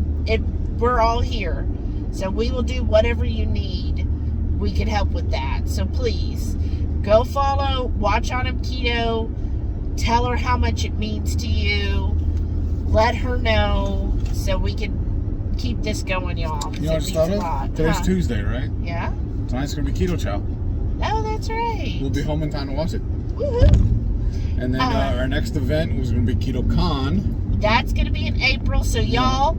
We're all here. So we will do whatever you need. We can help with that. So please, go follow Watch On Him Keto Tell her how much it means to you. Let her know so we can keep this going, y'all. You know what I just thought of? Today's Tuesday, right? Yeah. Tonight's going to be Ketochow. Oh, that's right. We'll be home in time to watch it. Woohoo! And then our next event was going to be Keto Con. That's going to be in April. So, y'all,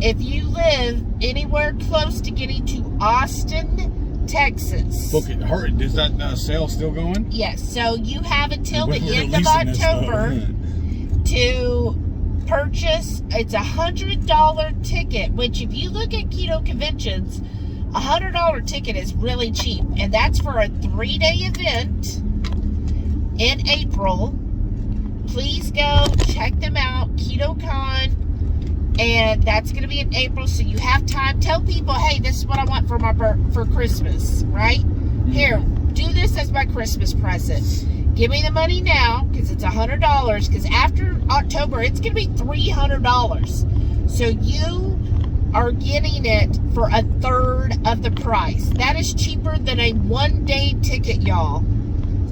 if you live anywhere close to getting to Austin, Texas. Book it. Hurry. Is that sale still going? Yes. So, you have until the end of October to purchase. It's a $100 ticket, which if you look at keto conventions, a $100 ticket is really cheap. And that's for a 3-day event in April. Please go check them out, Keto Con, and that's going to be in April, so you have time. Tell people, hey, this is what I want for Christmas, right? Here, do this as my Christmas present. Give me the money now, because it's $100, because after October, it's going to be $300. So you are getting it for a third of the price. That is cheaper than a 1-day ticket, y'all.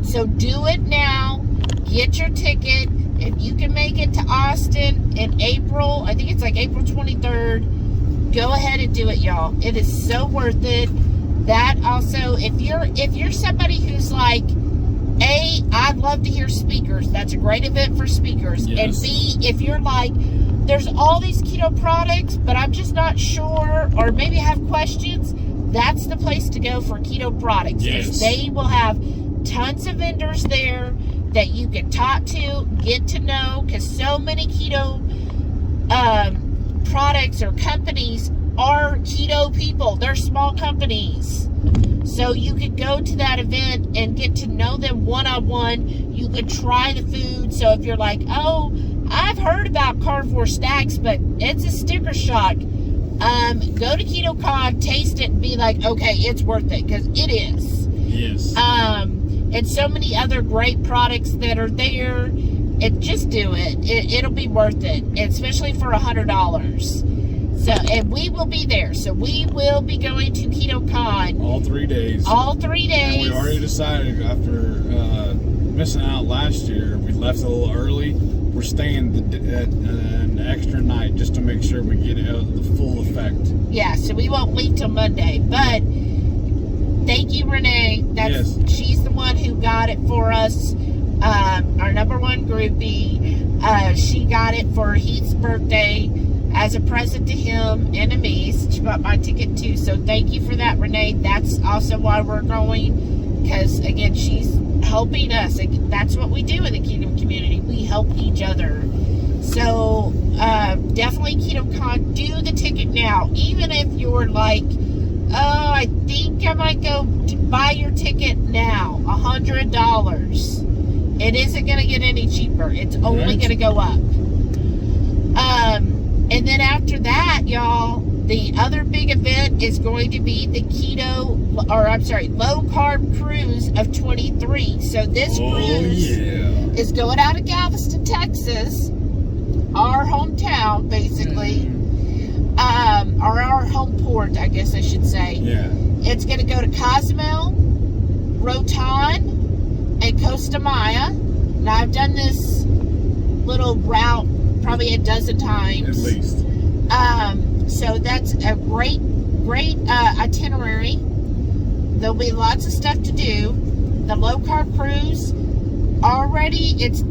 So do it now. Get your ticket. If you can make it to Austin in April, I think it's like April 23rd, go ahead and do it, y'all. It is so worth it. That also, if you're somebody who's like, A, I'd love to hear speakers. That's a great event for speakers. Yes. And B, if you're like, there's all these keto products, but I'm just not sure, or maybe I have questions, that's the place to go for keto products. Yes. They will have tons of vendors there that you can talk to, get to know, because so many keto products or companies are keto people. They're small companies. So you could go to that event and get to know them one-on-one. You could try the food. So if you're like, oh, I've heard about carnivore snacks, but it's a sticker shock. Go to Keto Con, taste it, and be like, okay, it's worth it, because it is. Yes. And so many other great products that are there. And just do it. It'll be worth it, especially for $100. So, and we will be there. So we will be going to Keto Con. All 3 days. All 3 days. And we already decided after missing out last year, we left a little early. We're staying an extra night just to make sure we get the full effect. Yeah, so we won't leave till Monday. But thank you, Renee. She's the one who got it for us. Our #1 groupie. She got it for Heath's birthday as a present to him and to me. She bought my ticket too. So thank you for that, Renee. That's also why we're going. Because, again, she's helping us. That's what we do in the keto community. We help each other. So definitely Keto Con. Do the ticket now. Even if you're like, oh, I think I might go buy your ticket now. $100. It isn't going to get any cheaper. It's only going to go up. And then after that, y'all, the other big event is going to be the low carb cruise of 23. So this cruise is going out of Galveston, Texas, our hometown, basically. Or our home port, I guess I should say. Yeah. It's going to go to Cozumel, Rotan, and Costa Maya. Now, I've done this little route probably a dozen times. At least. So that's a great itinerary. There'll be lots of stuff to do. The low carb cruise, already it's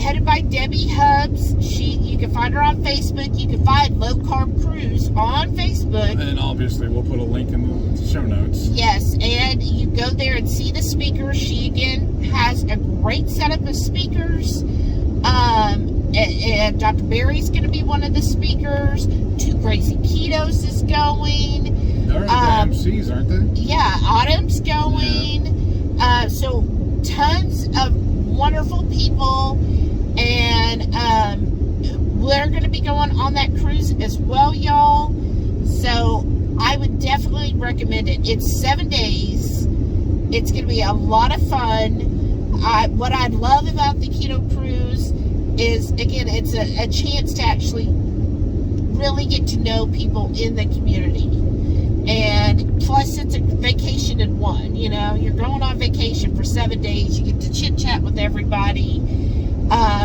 headed by Debbie Hubbs. You can find her on Facebook. You can find Low Carb Cruise on Facebook. And obviously we'll put a link in the show notes. Yes, and you go there and see the speakers. She again has a great setup of speakers. And Dr. Barry's going to be one of the speakers. Two Crazy Ketos is going. They're the MCs, aren't they? Yeah, Autumn's going. Yeah. So tons of wonderful people, and we're going to be going on that cruise as well, y'all. So I would definitely recommend it. It's 7 days. It's going to be a lot of fun. What I love about the Keto Cruise is, again, it's a chance to actually really get to know people in the community. And plus, it's a vacation in one. You know, you're going on vacation for 7 days. You get to chit-chat with everybody.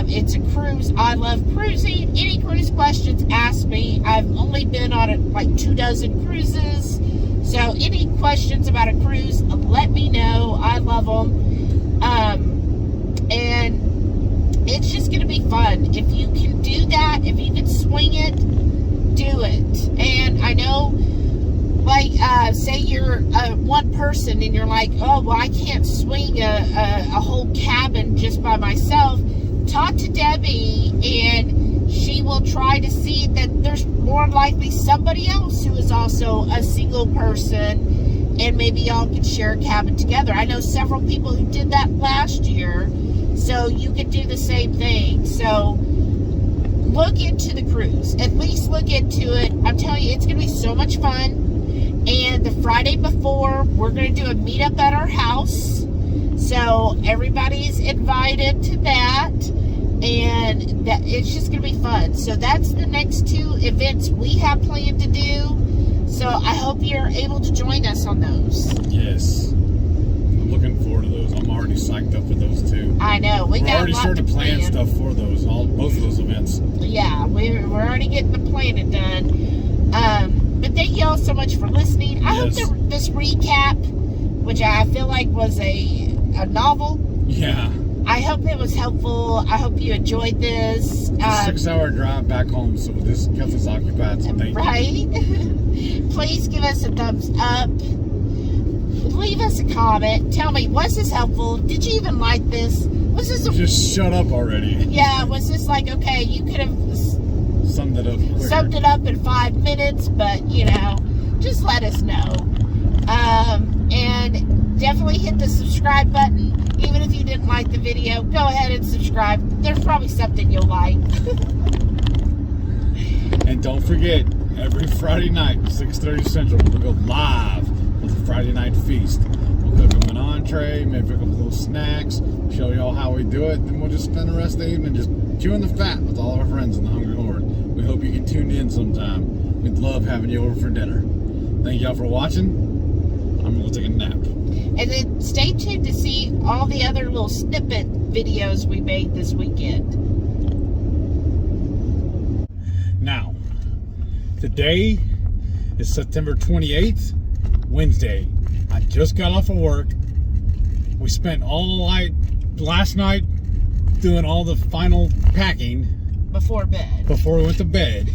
It's a cruise. I love cruising. Any cruise questions, ask me. I've only been on like 24 cruises. So any questions about a cruise, let me know. I love them. And it's just going to be fun. If you can do that, if you can swing it, do it. And I know, like, say you're one person and you're like, oh, well, I can't swing a whole cabin just by myself. Talk to Debbie, and she will try to see that there's more likely somebody else who is also a single person, and maybe y'all can share a cabin together. I know several people who did that last year, so you could do the same thing. So look into the cruise. At least look into it. I'm telling you, it's going to be so much fun. And the Friday before, we're going to do a meetup at our house. So everybody's invited to that, and it's just going to be fun. So that's the next 2 events we have planned to do. So I hope you're able to join us on those. Yes. I'm looking forward to those. I'm already psyched up for those too. I know. We're already started planning stuff for those, both of those events. Yeah, we're already getting the planning done. But thank you all so much for listening. I hope this recap, which I feel like was a novel. Yeah. I hope it was helpful. I hope you enjoyed this. 6-hour drive back home, so this kept us occupied. So thank you. Please give us a thumbs up. Leave us a comment. Tell me, was this helpful? Did you even like this? Was this just shut up already? Yeah. Was this like, okay, you could have summed it up quicker. Summed it up in 5 minutes, but you know, just let us know. And definitely hit the subscribe button. Even if you didn't like the video, go ahead and subscribe. There's probably something you'll like. And don't forget, every Friday night, 6:30 Central, we'll go live with the Friday Night Feast. We'll cook them an entree, maybe pick up little snacks, show y'all how we do it, then we'll just spend the rest of the evening just chewing the fat with all of our friends in the Hungry Horde. We hope you can tune in sometime. We'd love having you over for dinner. Thank y'all for watching. I'm going to take a nap. And then stay tuned to see all the other little snippet videos we made this weekend. Now, today is September 28th, Wednesday. I just got off of work. We spent all last night doing all the final packing. Before bed. Before we went to bed.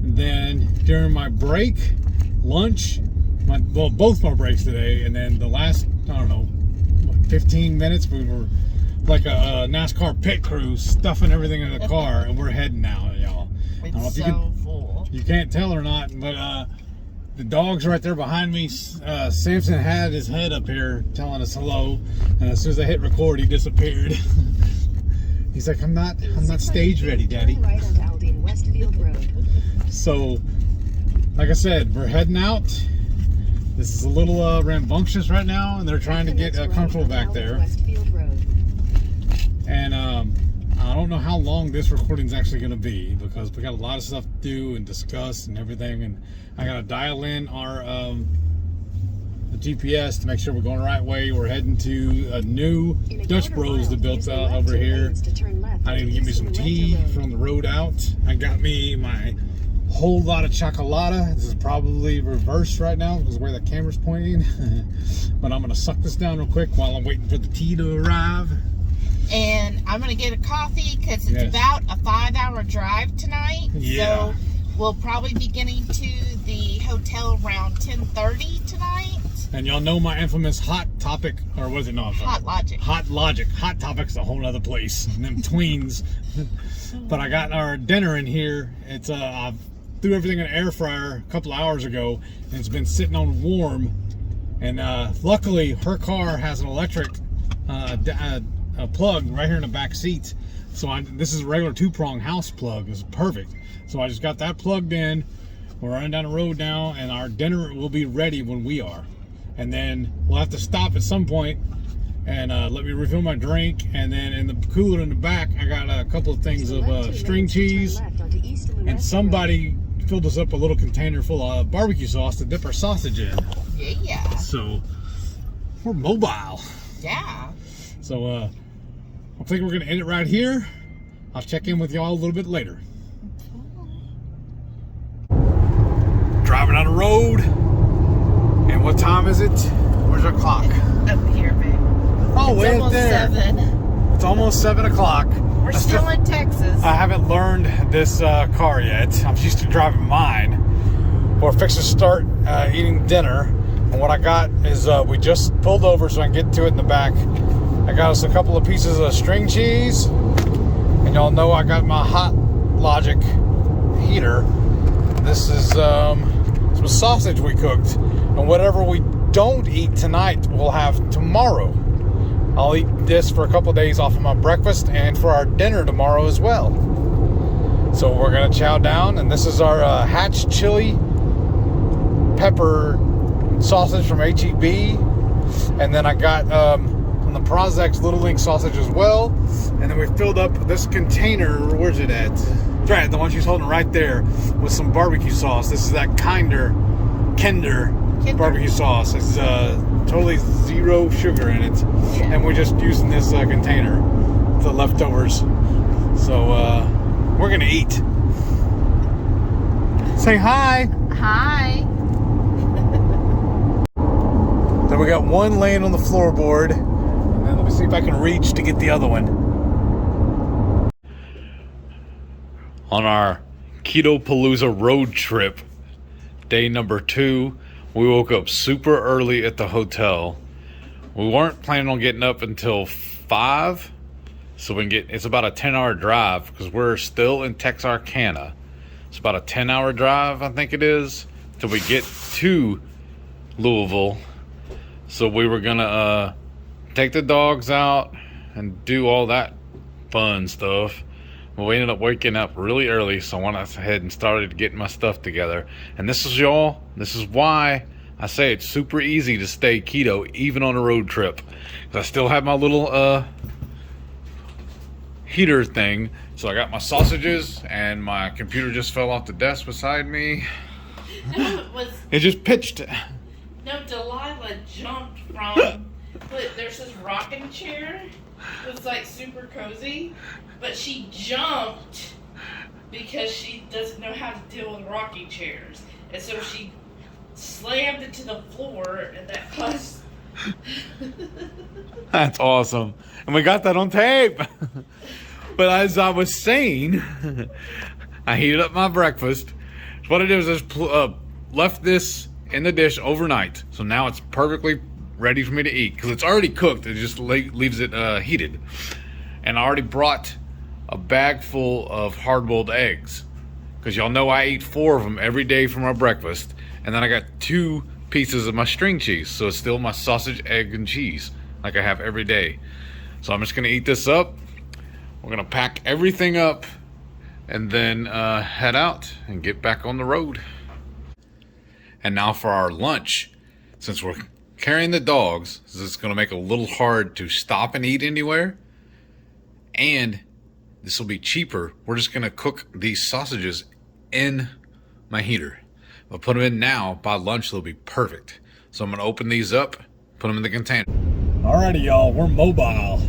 And then during my break, lunch, both my breaks today, and then the last, 15 minutes, we were like a NASCAR pit crew stuffing everything in the car, and we're heading now, y'all. It's so full. You can't tell or not, but the dog's right there behind me. Samson had his head up here telling us hello, and as soon as I hit record, he disappeared. He's like, I'm not stage ready, Daddy. Right onto Aldine Westfield Road. So, like I said, we're heading out. This is a little rambunctious right now, and they're trying to get comfortable back there. And I don't know how long this recording's actually going to be, because we got a lot of stuff to do and discuss and everything, and I got to dial in our the GPS to make sure we're going the right way. We're heading to a new Dutch Bros that built out over here. I need to get me some tea from the road out. I got me my whole lot of chocolata. This is probably reversed right now because of where the camera's pointing. But I'm going to suck this down real quick while I'm waiting for the tea to arrive. And I'm going to get a coffee because it's about a 5-hour drive tonight. Yeah. So we'll probably be getting to the hotel around 10:30 tonight. And y'all know my infamous hot topic, or was it not? Hot Logic. Hot Logic. Hot Topic's a whole other place. And them tweens. But I got our dinner in here. It's I threw everything in an air fryer a couple of hours ago, and it's been sitting on warm. And luckily, her car has an electric plug right here in the back seat. So this is a regular 2-prong house plug. It's perfect. So I just got that plugged in. We're running down the road now, and our dinner will be ready when we are. And then we'll have to stop at some point and let me refill my drink. And then in the cooler in the back, I got a couple of things of string cheese. And somebody filled us up a little container full of barbecue sauce to dip our sausage in. Yeah. So we're mobile. Yeah. So I think we're going to end it right here. I'll check in with y'all a little bit later. Driving on the road. And what time is it? Where's our clock? Up here, babe. Oh, way up there. 7. It's almost 7 o'clock. We're still in Texas. I haven't learned this car yet. I'm used to driving mine. We're fixing to start eating dinner. And what I got is we just pulled over so I can get to it in the back. I got us a couple of pieces of string cheese. And y'all know I got my HotLogic heater. This is some sausage we cooked. And whatever we don't eat tonight, we'll have tomorrow. I'll eat this for a couple of days off of my breakfast and for our dinner tomorrow as well. So we're going to chow down. And this is our Hatch chili pepper sausage from HEB. And then I got from the Prozac Little Link sausage as well. And then we filled up this container. Where's it at? That's right, the one she's holding right there with some barbecue sauce. This is that Kinder barbecue sauce. It's totally zero sugar in it. Yeah. And we're just using this container, the leftovers. So we're going to eat. Say hi. Hi. Then we got one laying on the floorboard. And then let me see if I can reach to get the other one. On our Keto Palooza road trip, day number 2, we woke up super early at the hotel. We weren't planning on getting up until 5, so we can get, it's about a 10-hour drive because we're still in Texarkana. It's about a 10-hour drive, I think it is, till we get to Louisville. So we were gonna take the dogs out and do all that fun stuff. But we ended up waking up really early, so I went ahead and started getting my stuff together. And this is why I say it's super easy to stay keto even on a road trip. I still have my little heater thing. So I got my sausages and my computer just fell off the desk beside me. No, it just pitched. No, Delilah jumped from, there's this rocking chair. It's like super cozy, but she jumped because she doesn't know how to deal with rocking chairs. And so she slammed it to the floor, and that caused... That's awesome. And we got that on tape. But as I was saying, I heated up my breakfast. So what I did was I left this in the dish overnight. So now it's perfectly ready for me to eat because it's already cooked. It just leaves it heated. And I already brought a bag full of hard-boiled eggs because y'all know I eat 4 of them every day for my breakfast. And then I got 2 pieces of my string cheese. So it's still my sausage, egg, and cheese like I have every day. So I'm just going to eat this up. We're going to pack everything up and then head out and get back on the road. And now for our lunch. Since we're carrying the dogs, it's going to make it a little hard to stop and eat anywhere. And this will be cheaper. We're just going to cook these sausages in my heater. I'll put them in now. By lunch, they'll be perfect. So I'm going to open these up, put them in the container. Alrighty, y'all. We're mobile.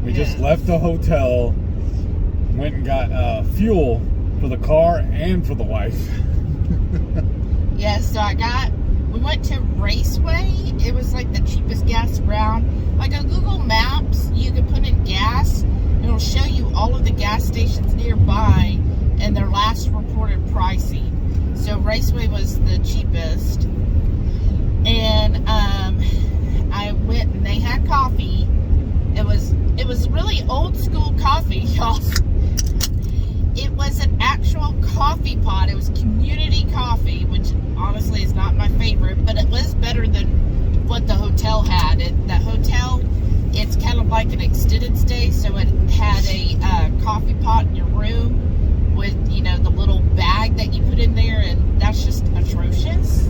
We just left the hotel, went and got fuel for the car and for the wife. Yeah, so we went to Raceway. It was like the cheapest gas around. Like on Google Maps, you can put in gas, and it'll show you all of the gas stations nearby and their last reported pricing. So Raceway was the cheapest. And I went and they had coffee. It was really old school coffee, y'all. It was an actual coffee pot. It was community coffee, which honestly is not my favorite, but it was better than what the hotel had. The hotel, it's kind of like an extended stay, so it had a coffee pot in your room with, you know, the little bag that you put in there, and that's just atrocious.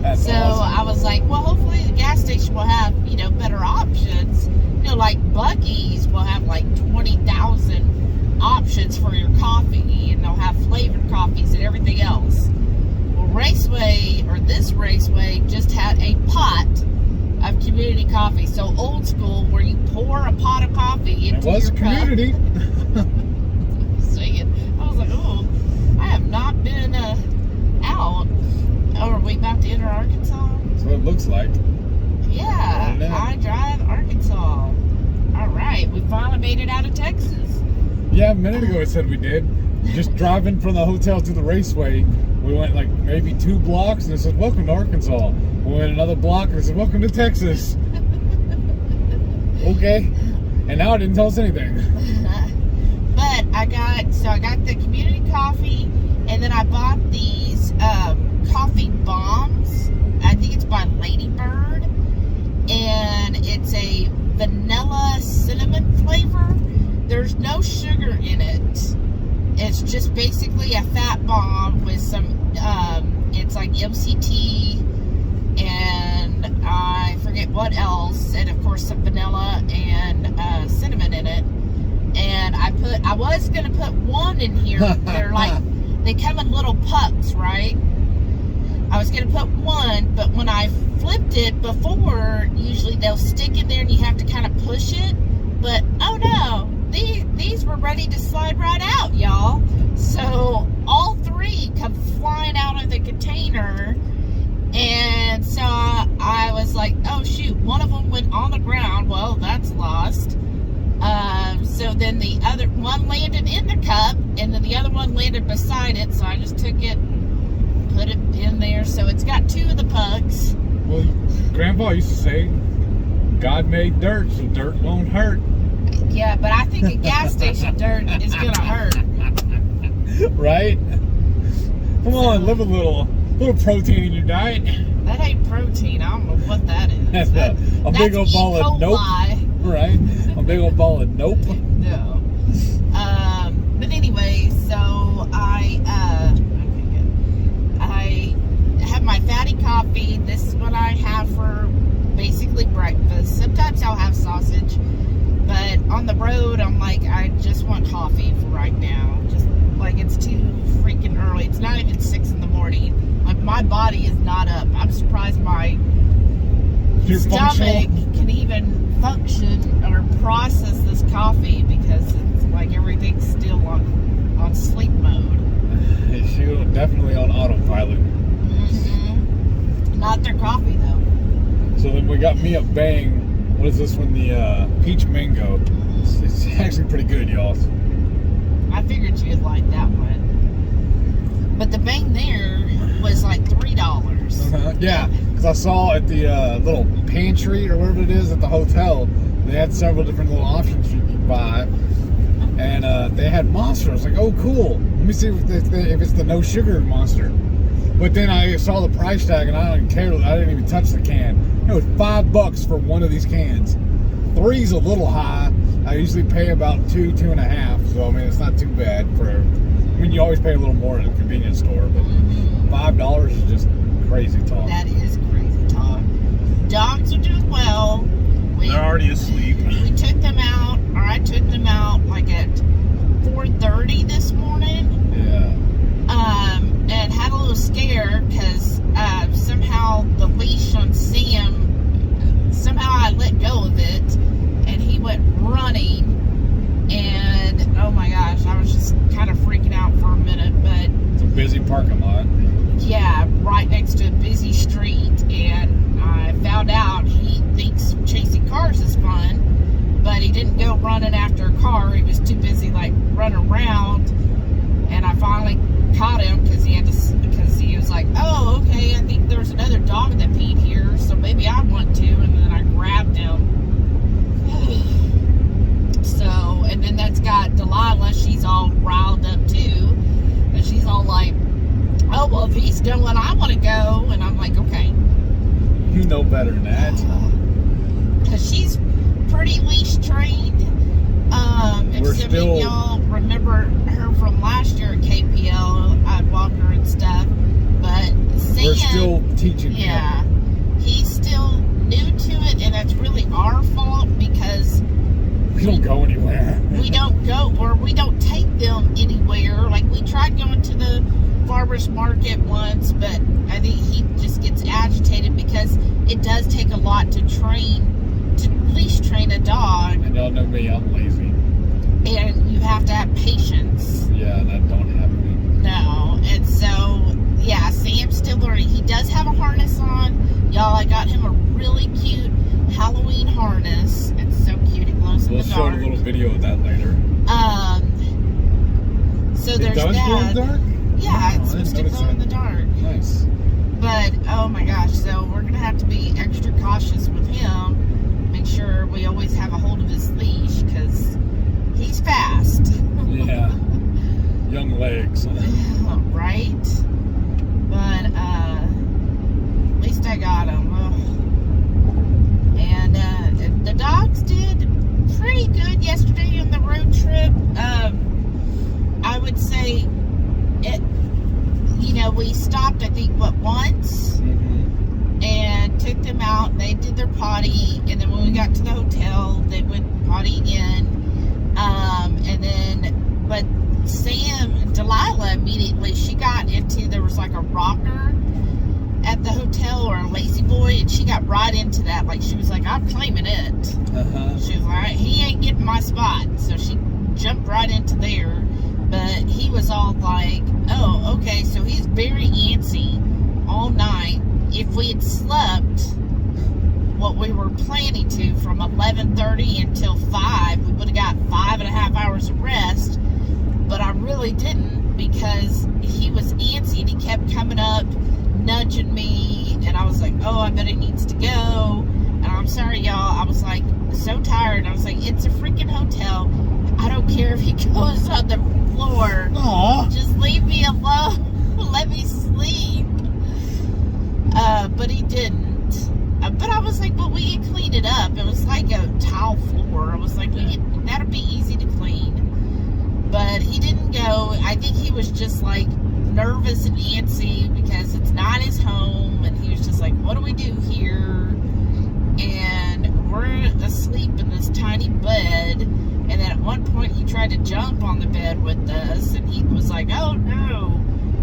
That's so awesome. I was like, well, hopefully the gas station will have, you know, better options. You know, like Buc-ee's will have like 20,000 options for your coffee, and they'll have flavored coffees and everything else. Well, this Raceway just had a pot of community coffee. So old school, where you pour a pot was community. I was like, oh, I have not been out. Oh, are we about to enter Arkansas? That's what it looks like. Yeah, I drive Arkansas. All right, we finally made it out of Texas. Yeah, a minute ago it said we did. Just driving from the hotel to the raceway, we went like maybe 2 blocks and it said, welcome to Arkansas. We went another block and it said, welcome to Texas. Okay. And now it didn't tell us anything. But I got the community coffee, and then I bought these coffee bombs. I think it's by Lady Bird, and it's a vanilla cinnamon flavor. There's no sugar in it. It's just basically a fat bomb with some, it's like MCT, and I forget what else, and of course some vanilla and cinnamon in it. And I was gonna put one in here. They're like, they come in little pucks, right? I was gonna put one, but when I flipped it before, usually they'll stick in there and you have to kind of push it. But oh no, these were ready to slide right out, y'all. So all 3 come flying out of the container. And so I was like, oh shoot, one of them went on the ground. Well, that's lost. So then the other one landed in the cup, and then the other one landed beside it. So I just took it, put it in there. So it's got 2 of the pucks. Well, Grandpa used to say, God made dirt, so dirt won't hurt. Yeah, but I think a gas station dirt is gonna hurt. Right? Come on, live a little protein in your diet. That ain't protein. I don't know what that is. That's a big old ball of nope. Right? A big old ball of nope. No. But anyway, so I have my fatty coffee. This is what I have for basically breakfast. Sometimes I'll have sausage, but on the road, I'm like, I just want coffee for right now. Just like it's too freaking early. It's not even 6 in the morning. Like my body is not up. I'm surprised my stomach can even function or process this coffee, because it's like everything's still on sleep mode. She's definitely on autopilot. Mm-hmm. Not their coffee though. So then we got me a Bang. What is this one? The peach mango. It's actually pretty good, y'all. I figured you'd like that one. But the Bang there was like $3. Yeah, because I saw at the little pantry or whatever it is at the hotel, they had several different little options you could buy. And they had Monster. I was like, oh, cool. Let me see if it's the no sugar Monster. But then I saw the price tag and I didn't care. I didn't even touch the can. It was $5 for one of these cans. 3's a little high. I usually pay about $2.50. So I mean, it's not too bad for. I mean, you always pay a little more at a convenience store, but $5 is just crazy talk. That is crazy talk. Dogs are doing well. They're already asleep. We took them out, or I took them out like at 4:30 this morning. Yeah. And had a little scare because somehow the leash on Sam, somehow I let go of it, and he went running. And oh my gosh, I was just kind of freaking out for a minute. But it's a busy parking lot. Yeah, right next to a busy street, and I found out he thinks chasing cars is fun, but he didn't go running after a car. He was too busy like running around, and I finally caught him because he was like, oh, okay, I think there's another dog that peed here, so maybe I want to, and then I grabbed him. So, and then that's got Delilah, she's all riled up too, and she's all like, oh, well, if he's going, I want to go. And I'm like, okay. You know better than that. Because she's pretty leash trained. If some of y'all remember her from last year at KPL, I'd walk her and stuff. But Sam, we're still teaching him. Yeah. He's still new to it, and that's really our fault because we don't go anywhere. We don't go, or we don't take them anywhere. Like, we tried going to the farmer's market once, but I think he just gets agitated because it does take a lot to leash train a dog. And y'all know me, I'm lazy. And you have to have patience. Yeah, that don't happen. No. And so, yeah, Sam's still learning. He does have a harness on. Y'all, I got him a really cute Halloween harness. It's so cute. It glows in the dark. We'll show a little video of that later. So there's that. It does glow in the dark? Yeah, it's supposed to glow in the dark. Nice. But, oh my gosh, so we're going to have to be extra cautious with him. Make sure we always have a hold of his leash, because he's fast. Yeah. Young legs. Right? But, at least I got him. And the dogs did pretty good yesterday on the road trip. I would say, we stopped, I think, once? Mm-hmm. And took them out. They did their potty. And then when we got to the hotel, they went potty again. But Delilah immediately, she got into, there was like a rocker at the hotel or a lazy boy, and she got right into that. Like, she was like, I'm claiming it. She was like, he ain't getting my spot. So she jumped right into there. But he was all like, oh, okay, so he's very antsy all night. If we had slept what we were planning to from 11:30 until 5, we would have got 5.5 hours of rest. But I really didn't, because he was antsy and he kept coming up, nudging me. And I was like, oh, I bet he needs to go. And I'm sorry, y'all. I was like, so tired. I was like, it's a freaking hotel. I don't care if he goes on the floor. Aww. Just leave me alone. Let me sleep. But he didn't. But I was like, but we can clean it up. It was like a tile floor. I was like, that'd be easy to clean. But he didn't go. I think he was just like nervous and antsy because it's not his home. And he was just like, what do we do here? And we're asleep in this tiny bed. And then at one point he tried to jump on the bed with us, and he was like, oh no.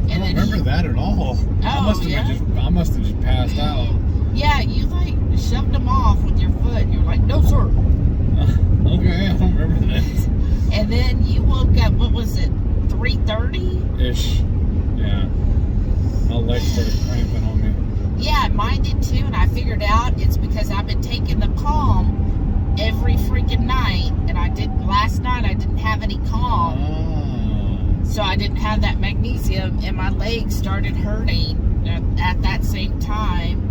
And I don't remember that at all. I must have just passed out. Yeah, you like shoved him off with your foot. You were like, no sir. Okay, I don't remember that. And then you woke up, what was it, 3:30-ish? Yeah. My legs started cramping on me. Yeah, mine did too, and I figured out it's because I've been taking the Calm every freaking night, and last night I didn't have any Calm. Oh. So I didn't have that magnesium, and my legs started hurting at that same time.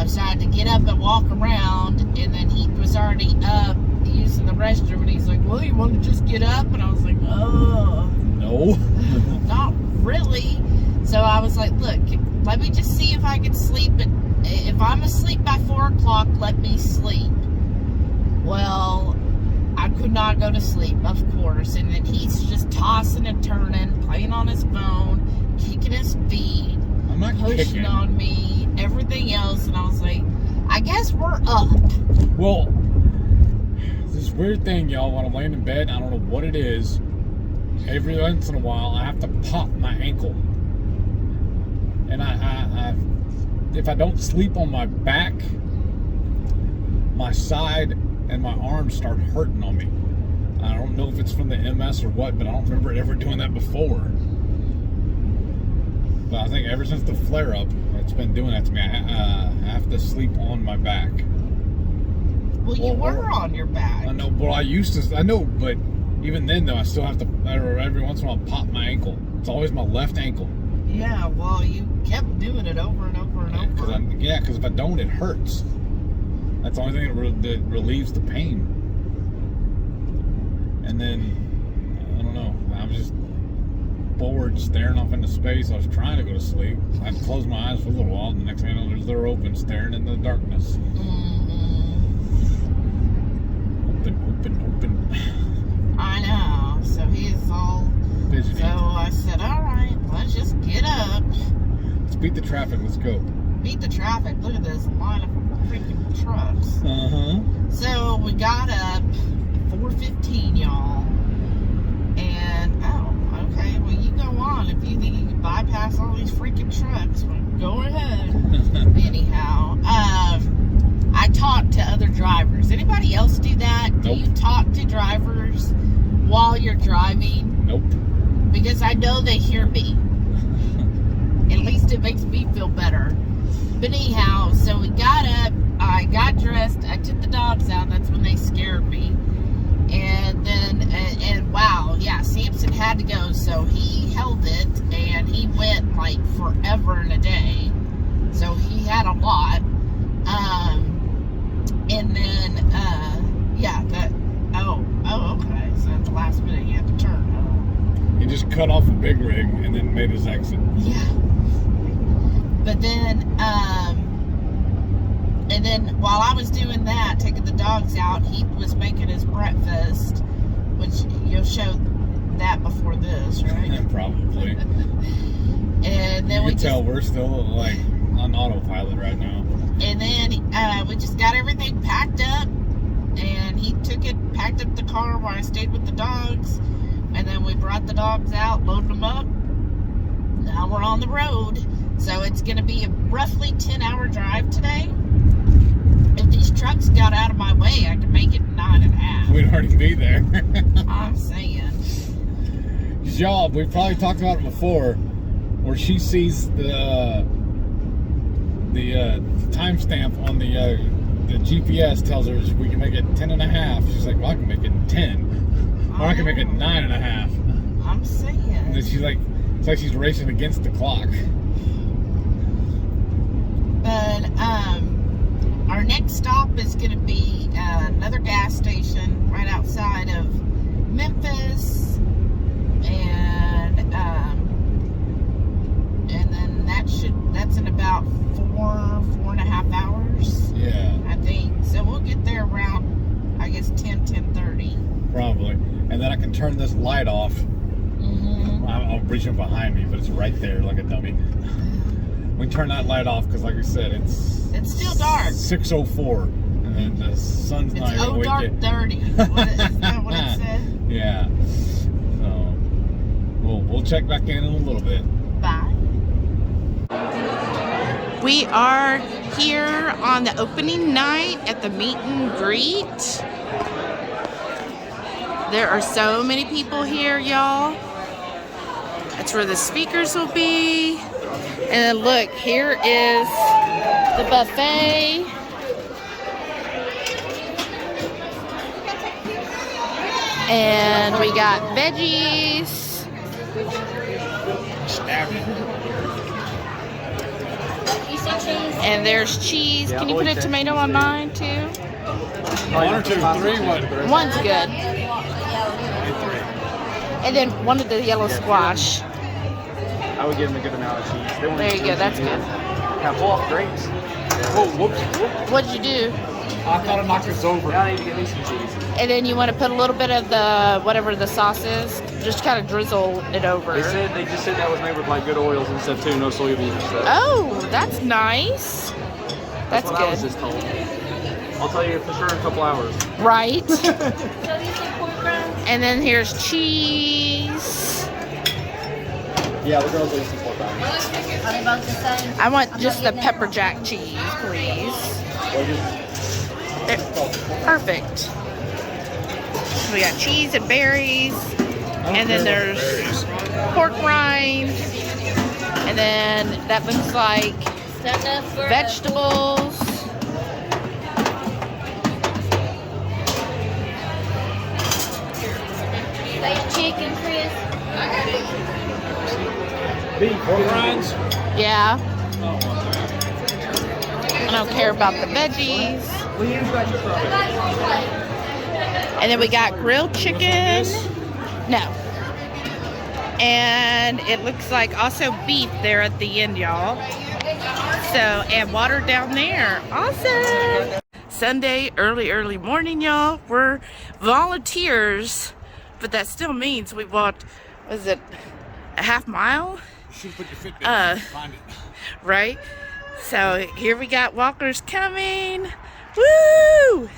So I had to get up and walk around, and then he was already up using the restroom, and he's like, well, you want to just get up? And I was like, oh. No. Not really. So I was like, look, let me just see if I can sleep. If I'm asleep by 4 o'clock, let me sleep. Well, I could not go to sleep, of course. And then he's just tossing and turning, playing on his phone, kicking his feet, pushing on me, everything else. And I was like, I guess we're up. Well, this weird thing, y'all, when I'm laying in bed, I don't know what it is. Every once in a while, I have to pop my ankle. And I if I don't sleep on my back, my side and my arms start hurting on me. I don't know if it's from the MS or what, but I don't remember ever doing that before. But I think ever since the flare-up, it's been doing that to me. I have to sleep on my back. Well, you were on your back. I know, well, I know, but even then, though, I still have to, every once in a while, pop my ankle. It's always my left ankle. Yeah, well, you kept doing it over and over and over. Because if I don't, it hurts. That's the only thing that relieves the pain. And then, I don't know, I was just bored, staring off into space. I was trying to go to sleep. I had to close my eyes for a little while, and the next thing I know, they're open, staring in the darkness. Open. I know. So he's all fidgety. So I said, all right, let's just get up. Let's beat the traffic. Let's go. Beat the traffic. Look at this line of freaking trucks. So we got up 4:15, y'all. And, okay, well, you go on. If you think you can bypass all these freaking trucks, well, go ahead. Anyhow, I talk to other drivers. Anybody else do that? Nope. Do you talk to drivers while you're driving? Nope. Because I know they hear me. At least it makes me feel better. But anyhow, so we got up, I got dressed, I took the dogs out, that's when they scared me. And then, and wow, yeah, Samson had to go, so he held it, and he went like forever and a day. So he had a lot. And then, yeah, okay, so at the last minute he had to turn. He just cut off a big rig and then made his exit. Yeah. But then, and then while I was doing that, taking the dogs out, he was making his breakfast, which you'll show that before this, right? Probably. And then you can tell we're still like on autopilot right now. And then we just got everything packed up, and he took it, packed up the car while I stayed with the dogs, and then we brought the dogs out, loaded them up. Now we're on the road. So it's going to be a roughly 10-hour drive today. If these trucks got out of my way, I could make it 9.5. We'd already be there. I'm saying. Y'all, we've probably talked about it before, where she sees the timestamp on the GPS tells her we can make it 10.5. She's like, well, I can make it 10. Or I can make it 9.5. I'm saying. And then she's like, it's like she's racing against the clock. But our next stop is going to be another gas station right outside of Memphis, and then that's in about 4.5 hours. Yeah, I think so. We'll get there around, I guess, 10:30. Probably, and then I can turn this light off. Mm-hmm. I'll reach it behind me, but it's right there like a dummy. We turn that light off because, like we said, it's still dark. 6:04, and then the sun's not even even dark 30. Is that what it said? Yeah. So we'll check back in a little bit. Bye. We are here on the opening night at the meet and greet. There are so many people here, y'all. That's where the speakers will be. And then look, here is the buffet. And we got veggies. And there's cheese. Can you put a tomato on mine too? 1 or 2, 3, what? One's good. And then one of the yellow squash. I would give them a good amount of cheese. There you go, that's good. Now pull off grapes. Oh, whoops. What'd you do? I thought I knocked this over. Now I need to get me some cheese. And then you want to put a little bit of the, whatever the sauce is, just kind of drizzle it over. They just said that was made with like good oils and stuff too, no soybeans and stuff. Oh, that's nice. That's what good. I was just told. I'll tell you for sure in a couple hours. Right. And then here's cheese. Yeah, the girls will eat some pork rinds. Are they both the same? I want just the pepper jack cheese, please. Perfect. We got cheese and berries. And then there's pork rinds. And then that looks like vegetables. Chicken, Chris. Beef, pork rinds? Yeah. I don't care about the veggies. And then we got grilled chicken. No. And it looks like also beef there at the end, y'all. So, and water down there. Awesome. Sunday, early morning, y'all. We're volunteers, but that still means we walked, was it a half mile? You should put your Fitbit on, find it. Right? So here we got walkers coming. Woo!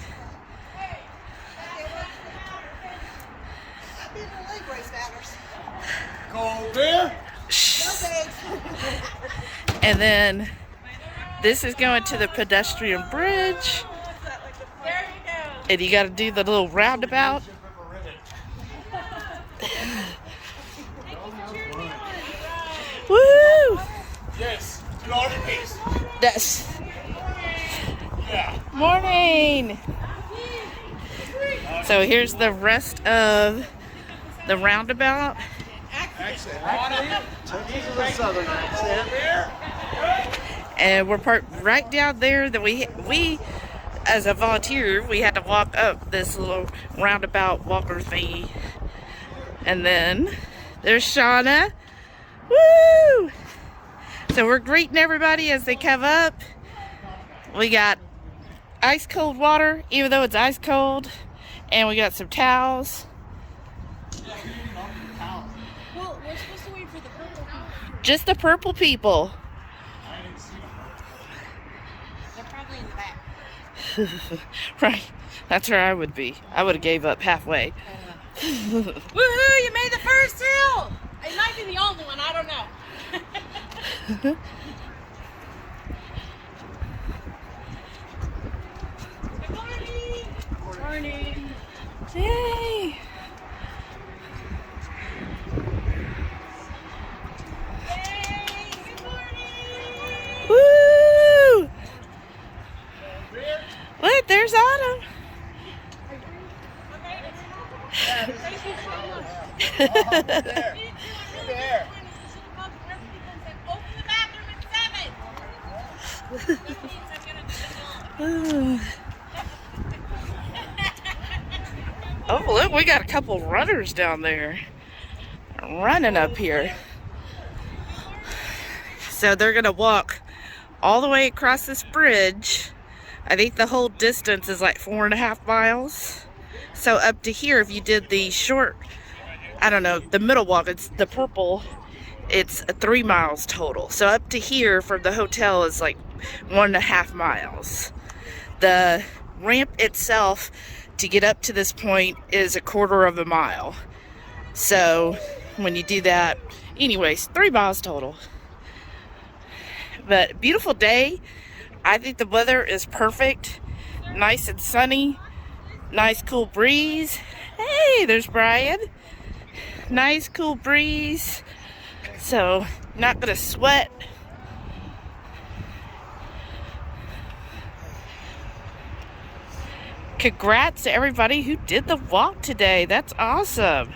Cold beer? And then this is going to the pedestrian bridge. And you got to do the little roundabout. That's morning. So here's the rest of the roundabout. And we're parked right down there. That we as a volunteer, we had to walk up this little roundabout walker thingy. And then there's Shauna. Woo! So we're greeting everybody as they come up. We got ice cold water, even though it's ice cold. And we got some towels. Well, we're supposed to wait for the purple people. Just the purple people. They're probably in the back. Right. That's where I would be. I would have gave up halfway. Woohoo! You made the first hill! It might be the only one, I don't know. Good morning! Good morning! Yay! Yay! Good morning! Woo! Look, there's Autumn. Thank you so much. Oh, look, we got a couple runners down there running up here. So they're gonna walk all the way across this bridge. I think the whole distance is like 4.5 miles. So up to here, if you did the short, I don't know, the middle walk, it's the purple, it's 3 miles total. So up to here from the hotel is like 1.5 miles. The ramp itself to get up to this point is 1/4 mile. So when you do that, anyways, 3 miles total. But beautiful day. I think the weather is perfect. Nice and sunny. Nice cool breeze. Hey, there's Brian. Nice cool breeze. So not gonna sweat. Congrats to everybody who did the walk today. That's awesome.